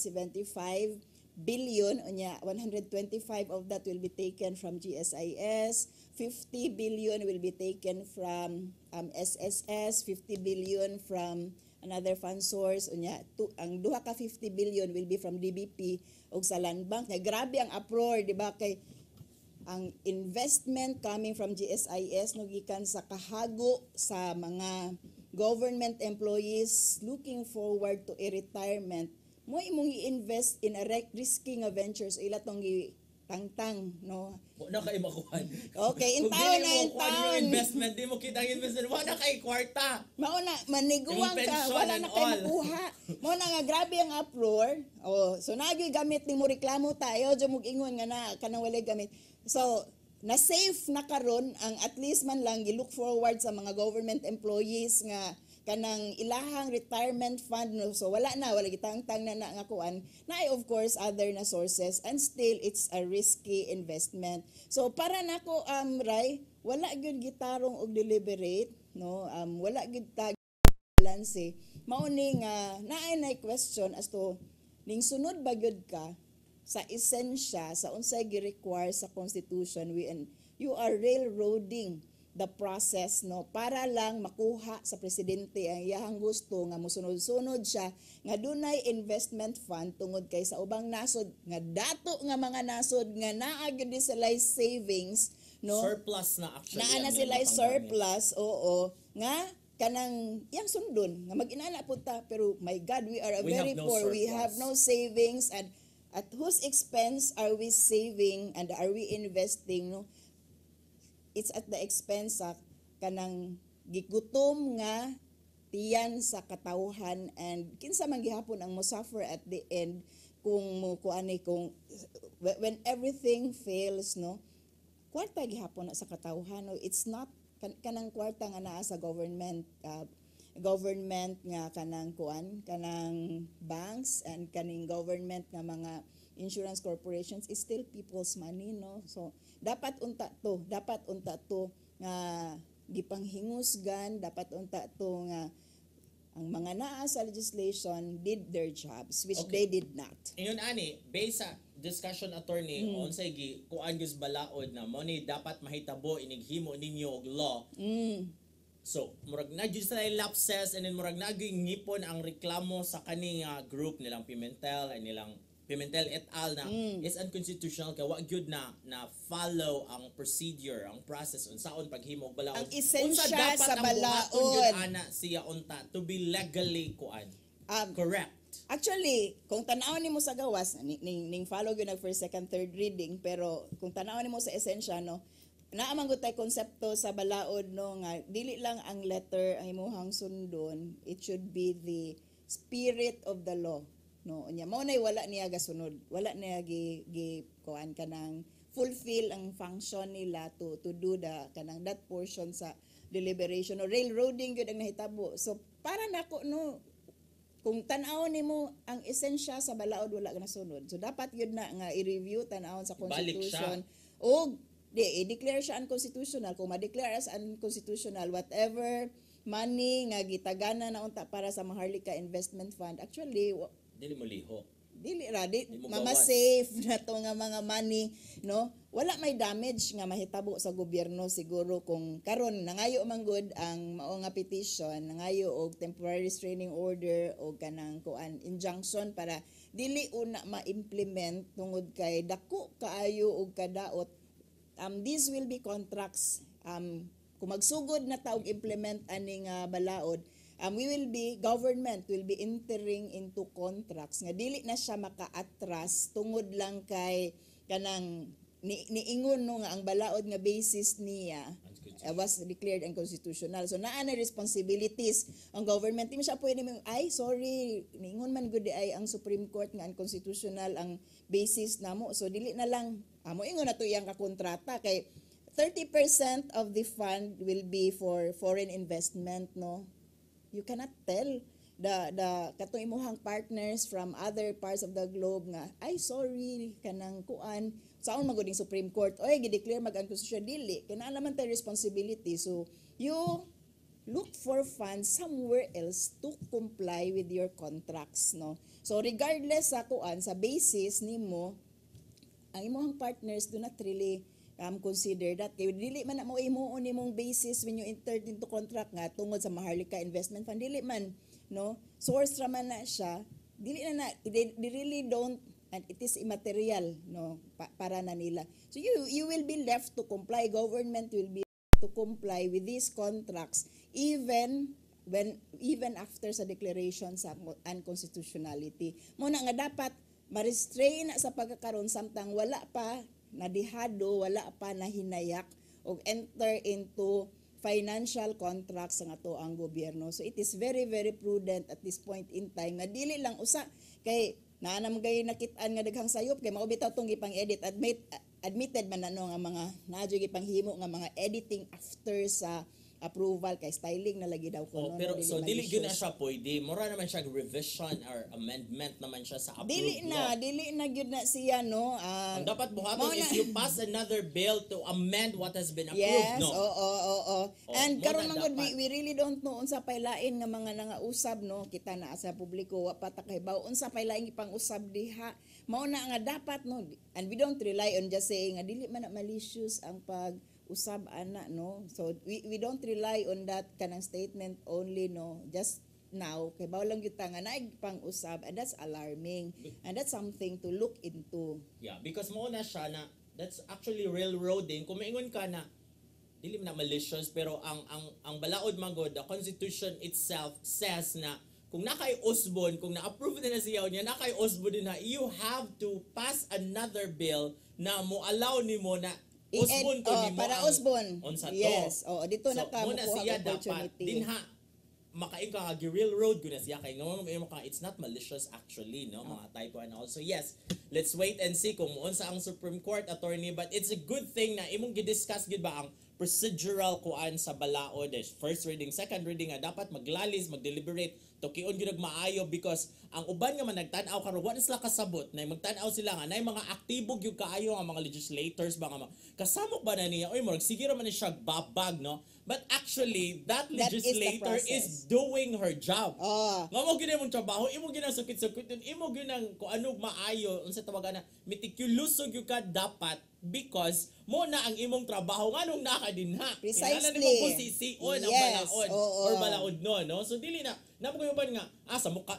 billion, unya 125 of that will be taken from GSIS, 50 billion will be taken from SSS, 50 billion from another fund source, unya ang duha ka 50 billion will be from DBP ug sa Land Bank. Nga grabe ang uproar, di ba, kay ang investment coming from GSIS no gikan sa kahago sa mga government employees looking forward to a retirement, mo imong i-invest in a risky nga ventures, ila tong tangtang, no. Wala kay makuhan. Okay, in taon na in taon. taon. Investment, di mo kita ang investment. Wala kay kwarta. Mao na, maniguang ka, wala na kay makuha. Mao na nga, grabe ang uproar. So nagyoy gamit ni mo reklamo tayo, dyan mo ingon nga na, kanang walay gamit. So, na-safe na karon ang at least man lang, gi-look forward sa mga government employees nga kanang ilahang retirement fund, no. So wala gitangtang na nga kuan na of course other na sources, and still it's a risky investment. So para nako Ray, wala gyud gitarong og deliberate, no, wala gyud balance. Mao ni nga naay na question as to ning sunod ba gyud ka sa esensya sa unsay gi-require sa constitution, you are railroading the process, no, para lang makuha sa presidente ang iyang gusto nga mosunod-sunod siya nga dunay investment fund tungod kay sa ubang nasod nga dato nga mga nasod nga naa gyud sila savings, no, surplus na actually naa na sila surplus, nga kanang yang sundon nga mag-inana pud ta, pero my God, we are very poor, we have no savings, and at whose expense are we saving and are we investing, no? It's at the expense sa kanang gigutom nga tiyan sa katawhan, and kinsa man gihapon ang mo suffer at the end kung when everything fails, no, kwarta gihapon na sa katawhan, no. It's not kanang kwarta nga naa sa government nga kanang banks and kaning government nga mga insurance corporations is still people's money, no. So dapat unta to nga gipanghingusgan, dapat unta to nga ang mga naa sa legislation did their jobs, which they did not. Ingon ani, based sa discussion attorney, unsay gi kuan gyud balaod na mo ni dapat mahitabo inighimo ninyo og law. So, murag na jud sa lapses and then murag na gyud ngipon ang reklamo sa kaning group nilang Pimentel and nilang Pimentel et al. Na is unconstitutional kay wa gyud na follow ang procedure, ang process unsaon paghimo og balaod. Ang esensya dapat sa ang balaod. buhaton gyud ana siya unta to be legally kuan. Correct. Actually, kung tanaw nimo sa gawas, ning follow gyud nag first, second, third reading, pero kung tanaw nimo sa esensya no, naamang gud tay konsepto sa balaod no nga dili lang ang letter ang imuhang sundon, it should be the spirit of the law. No, unya mao nay wala niya gasunod, wala niya gi kuan kanang fulfill ang function nila to do the kanang that portion sa deliberation or railroading gyud ang nahitabo. So para nako no, kung tan-awon nimo ang esensya sa balaod wala ka nasunod. So dapat gyud na nga i-review tan-awon sa constitution o i-declare siya unconstitutional. Kung ma-declare as unconstitutional, whatever money nga gitagana na unta para sa Maharlika Investment Fund, actually Dili mo liho. Mama-safe na to nga mga money, no? Wala may damage nga mahitabo sa gobyerno siguro kung karon nangayo man good ang mao nga petition, nangayo og temporary restraining order o kanang kuan injunction para dili una ma-implement tungod kay dako kaayo og kadaot. These will be contracts. Kung magsugod na ta og implement aning balaod, government will be entering into contracts nga dili na siya maka-atras tungod lang kay kanang niingon no nga ang balaod nga basis niya was declared unconstitutional. So naa na responsibilities ang government. Di mo siya pwede sorry, niingon man gud ay ang Supreme Court nga unconstitutional ang basis namo. So dili na lang mo ingon na to iyang kakontrata kay 30% of the fund will be for foreign investment, no? You cannot tell the katong imuhang partners from other parts of the globe nga sorry kanang kuan saon maguding Supreme Court gi-declare mag-unconstitutional dili kinahanglan man tay responsibility. So you look for funds somewhere else to comply with your contracts, no? So regardless sa kuan sa basis nimo, ang imuhang partners do not really consider that kay dili man na mo imuon nimong basis when you enter into contract nga tungod sa Maharlika Investment Fund, dili man, no? Source ra man na siya, dili na they really don't, and it is immaterial, no, para na nila. So you will be left to comply, government will be to comply with these contracts even after sa declaration sa unconstitutionality. Muna nga dapat ma-restrain sa pagkakaroon samtang wala pa nadihado, wala pa nahinayak o enter into financial contracts nga to ang gobyerno. So it is very very prudent at this point in time nga dili lang usa kay naanam gay nakit-an nga daghang sayop kay mao bitaw tong gipang-edit admitted man nga mga nadyo gipanghimo nga mga editing after sa approval kay styling na lagi daw ko. Pero so dili gyud na siya pwede. Mura naman siya revision or amendment naman siya sa approved dili na gyud na siya, no. Ang dapat buhaton is you pass another bill to amend what has been approved, yes, no? Oo. And karon man gud we really don't know unsa pay lain nga mga nangausab, no. Kita na sa publiko wa pa ta kay baw unsa pay lain ipang-usab diha. Mao na nga dapat, no. And we don't rely on just saying nga dili man na malicious ang usab ana, no. So we don't rely on that kanang statement only, no. Just now kay baw lang gyud ta nga naig pang usab, and that's alarming and that's something to look into. Yeah, because mo na siya na that's actually railroading. Kung maingon ka na dili man na malicious, pero ang balaod man god, the constitution itself says na kung nakay usbon, kung na-approve na siya niya, nakay usbon din na you have to pass another bill na mo allow nimo na usbon to nimo para usbon. Yes. Dito so, na ka mo siya opportunity. Dapat dinha makain ka railroad ko na siya kay ngamo ka it's not malicious actually, no, mga typo and also yes, let's wait and see kung muon sa ang Supreme Court attorney, but it's a good thing na imong gi-discuss gid ba ang procedural kuan sa balaod, first reading, second reading nga dapat maglalis, magdeliberate tukion gyud maayo because ang uban nga man nagtan-aw karon wa na sila kasabot na magtan-aw sila nga nay mga aktibo gyud kaayo nga mga legislators ba nga kasamok ba na niya oy murag sige ra man ni siya babag no, but actually that That is the legislator is process. doing her job. Oh. Nga mo gyud imong trabaho, imo gyud ang sukit-sukit, imo gyud ang kung ano maayo unsa tawagan na meticulous gyud ka dapat because mo na ang imong trabaho nganong nakadinha. Precisely. Kinahanglan nimo posisyon ang Yes, balaod oo. or balaod no. So dili na napaguyoban nga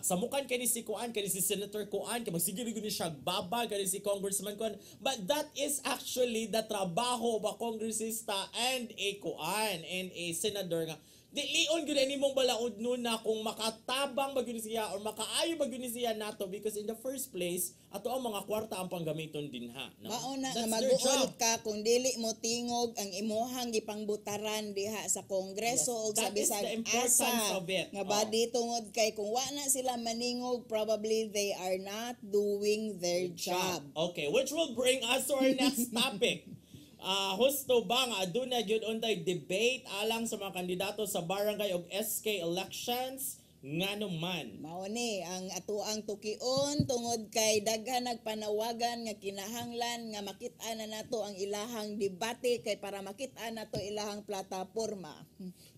sa mukan kani si Kuan kani si Senator Kuan kay magsige gyud ni siya baba kani si Congressman Kuan, but that is actually the trabaho of a congressista and a Kuan and a senador nga di lion gyud ani mong balaod nun na kung makatabang ba gyud siya or makaayo ba gyud siya nato because in the first place ato ang mga kwarta ang panggamiton dinha no. Mauna nga That's their mag-uol job. ka kung dili mo tingog ang imuhang gipangbutaran diha sa Kongreso Yes, o sa that is bisag the importance asa of it. nga badi tungod kay kung wa na sila maningog probably they are not doing their job. Okay, which will bring us to our next topic. Husto ba nga aduna gyud untay debate alang sa mga kandidato sa barangay ug SK elections ngano man. Mao ni ang atuang tukion tungod kay daghan nagpanawagan nga kinahanglan nga makit-an na nato ang ilahang debate kay para makit-an nato ilahang plataporma.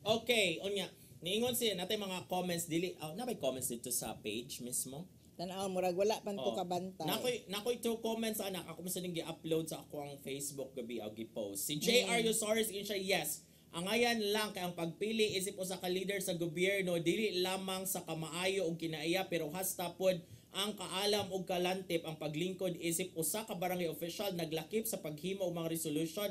Okay, unya niingon siya natay mga comments dili nabay comments dito sa page mismo. Tanaw murag wala pan ko kabantay. Nakoy two comments anak ako sa ning gi-upload sa ako ang Facebook gabi og gi-post. Si JR Yosaris in siya yes. Ang ayan lang kay ang pagpili isip usa ka leader sa gobyerno dili lamang sa kamaayo ug kinaiya pero hasta pod ang kaalam ug kalantip ang paglingkod isip usa ka barangay official naglakip sa paghimo og mga resolution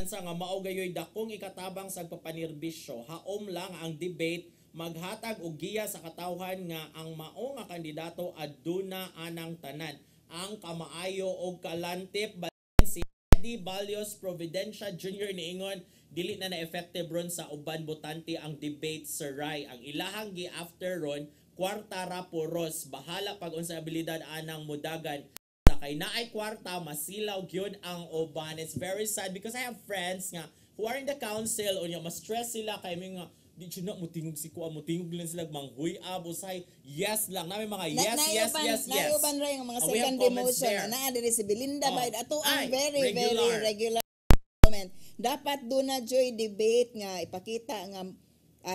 sa nga mao gayoy dakong ikatabang sa pagpapanirbisyo. Haom lang ang debate maghatag og giya sa katawhan nga ang mao nga kandidato aduna anang tanan ang kamaayo og kalantip. Si Eddie Balios Providencia Jr. niingon dili na effective ron sa uban botante ang debate sa Rai. Ang ilahang gi after ron kwarta ra puros bahala pag unsa abilidad anang mudagan kay naay kwarta masilaw gyud ang uban. It's very sad because I have friends nga who are in the council unya mas stress sila kay mga di siya na mutingog si Kuan mutingog lang sila manghuy abusay yes lang namin mga yes. Naiuban ra yung mga We have second comments demotion. there. Naa diri si Belinda Oh. Bayd ato Ay, ang very regular. regular comment. Dapat doon na joy debate nga ipakita nga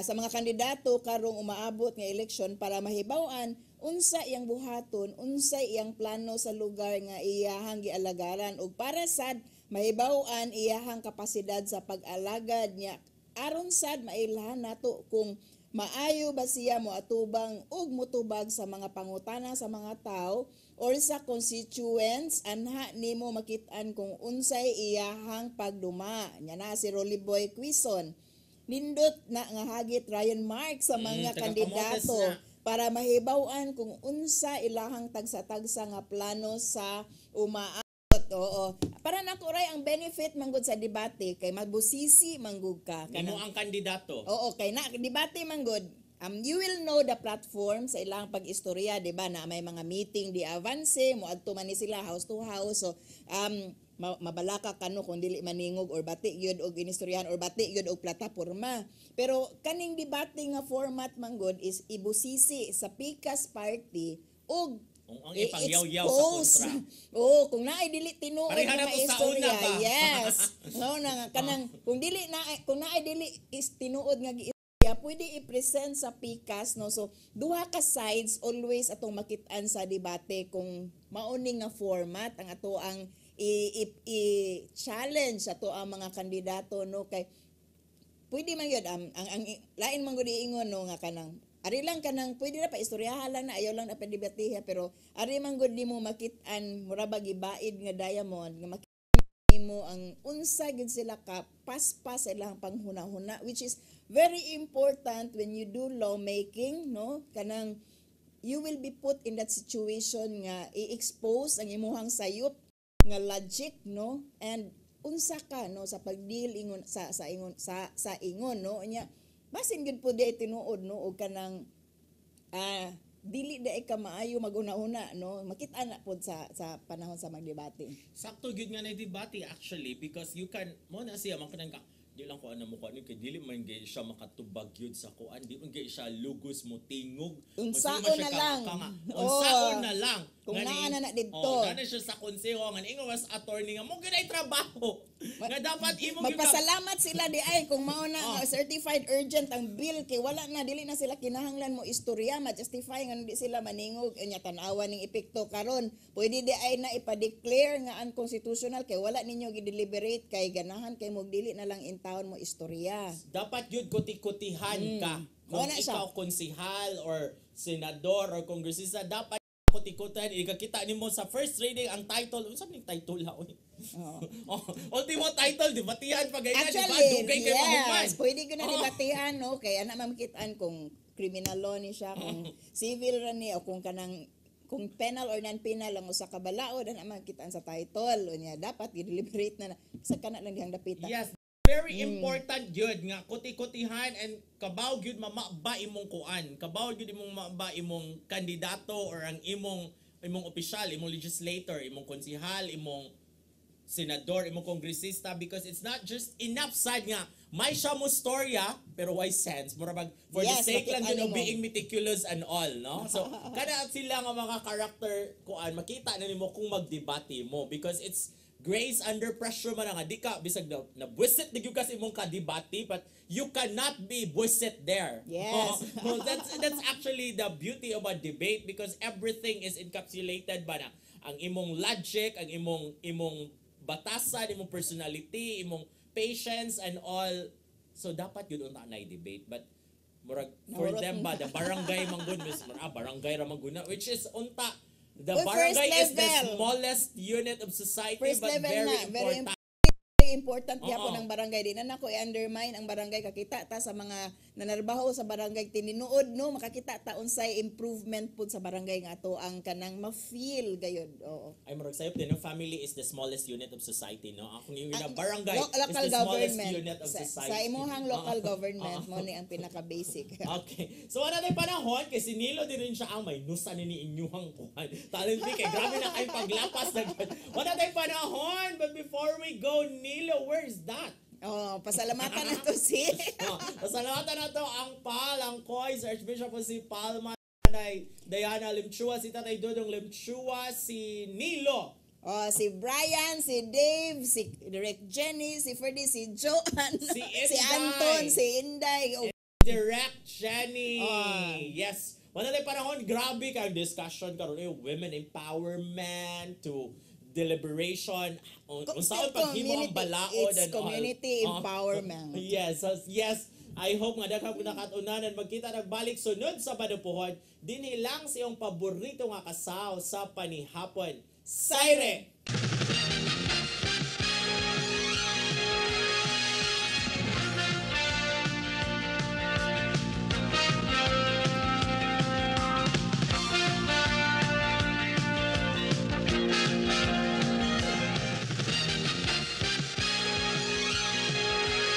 sa mga kandidato karong umaabot nga eleksyon para mahibaw-an unsa iyang buhaton, unsa iyang plano sa lugar nga iyahang gialagaran ug para sad mahibaw-an iyahang kapasidad sa pag-alagad niya aron sad mailhan nato kung maayo ba siya moatubang ug motubag sa mga pangutana sa mga tao or sa constituents anha nimo makit-an kung unsay iyahang pagduma. Nya na si Rolly Boy Quizon. Nindot na nga hagit Ryan Mark sa mga taga-Camotes kandidato na. para mahibaw-an kung unsa ilahang tagsa-tagsa nga plano sa umaabot. Oo. Para nakuray ang benefit manggod sa debate kay magbusisi manggod ka. Nimo ang kandidato. Oo, kay na debate manggod. You will know the platform sa ilang pag-istorya, 'di ba? Na may mga meeting di avance, moadto man ni sila house to house. So, mabalaka kano kung dili maningog or bati gyud og inistoryahan or bati gyud og plataporma. Pero kaning debate nga format manggod is ibusisi sa Pikas Party og Ang ipangyaw-yaw sa kontra. Oo, kung naay dili tinuod Pareha na nga to sa istorya, una ba? yes. No na nga kanang kung naay dili is tinuod nga giistorya, pwede i-present sa Pikas no. So duha ka sides always atong makit-an sa debate kung mauni nga format ang ato ang i-challenge ato ang mga kandidato no kay pwede man yun ang lain man gud iingon no nga kanang ari lang kanang pwede na pa istoryahan lang na ayaw lang na padebatiha pero ari man gud nimo makit-an mura ba gibaid nga diamond nga makit-an mo ang unsa gid sila ka paspas sa ilang panghuna-huna which is very important when you do lawmaking no kanang you will be put in that situation nga i-expose ang imuhang sayop nga logic no and unsa ka no sa pagdeal ingon sa ingon no nya basin gud po di tinuod no og kanang dili dai ka maayo maguna-una no makita na pod sa panahon sa magdebate. Sakto gyud nga na debate actually because you can mo na siya man kanang di lang ko ano mo kuan kay dili man gyud siya makatubag yun sa kuan, di man gyud siya lugos mo tingog. Unsaon Mas di man siya na lang. Unsaon na lang. Kung naa na didto. Nana siya sa konseho nga ingon was attorney nga mo gyud ay trabaho. Nga dapat imo gyud Magpasalamat sila di ay kung mao na certified urgent ang bill kay wala na dili na sila kinahanglan mo istorya ma-justify nga di sila maningog nya tan-awa ning epekto karon pwede di ay na ipa-declare nga unconstitutional kay wala ninyo gi-deliberate kay ganahan kay mo dili na lang intawon mo istorya. dapat yun kuti-kutihan ka. Kung Wala siya. ikaw konsihal or senador or kongresista, dapat kuti-kutihan. Ikakita nimo sa first reading ang title. Unsa ning title ha? Ultimo title, debatihan pa ganyan, di ba? Actually, Dugay kay mahuman. yes, pwede ko na debatihan no kay ana mamakitaan kung criminal law ni siya kung civil ra ni o kung kanang kung penal or non-penal ang usa ka balaod ana makitaan sa title unya dapat i-deliberate na sa kana lang dihang dapita. Yes, very important yun nga kuti-kutihan and kabaw gyud mamaba imong kuan. Kabaw gyud imong maba imong kandidato or ang imong opisyal, imong legislator, imong konsihal, imong senador, imong kongresista because it's not just enough sad nga may siya mo storya pero why sense murabag for the Yes, sake lang bakit yun of ano mo? being meticulous and all no so kada sila nga mga character kuan makita na nimo kung magdebate mo because it's grace under pressure man nga di ka bisag na buisit di gyud kasi imong kadebate but you cannot be buisit there. Yes. No, that's actually the beauty of a debate because everything is encapsulated ba na ang imong logic, ang imong batasan, imong personality, imong patience and all. So dapat yun unta na debate but murag for Nahurot them ba na. the barangay manggun barangay ra mangguna which is unta the Well, first barangay is the level. smallest unit of society First but level very na, very important. important gyapon Oo. ang barangay din na nako i-undermine ang barangay kakita ta sa mga nanarbaho sa barangay tininuod no makakita ta unsay improvement pud sa barangay nga ato ang kanang ma-feel gayud. Oo. Ay murag sayop din, no? Family is the smallest unit of society, no? Akong yung Ang barangay local is the smallest government unit of sa society. imuhang local government mo ni ang pinaka-basic. Okay. So wala tayong panahon kay si Nilo din rin siya ang may nusa ni inyuhang kuhan. Talent kay grabe na kay paglapas na gud. Wala tayong panahon but before we go Nilo, where's that? Oh, pasalamatan na to si Pasalamatan na to ang Pal, ang Koy, si Archbishop po si Palma, Diana Limchua, si Tatay Dodong Limchua, si Nilo. Oh, si Brian, si Dave, si Direct Jenny, si Ferdy, si Joan, Si si Inday. Anton, si Inday. Oh, Direct Jenny. Yes. Wala tayong panahon. Grabe kang discussion karon women empowerment to deliberation. Unsaon paghimo ang balaod it's and all. community empowerment. Yes. Yes. I hope nga daghang nakatunanan magkita nagbalik sunod sa Badupuhon dinhi lang sa iyong paborito nga kasaw sa panihapon. Saire!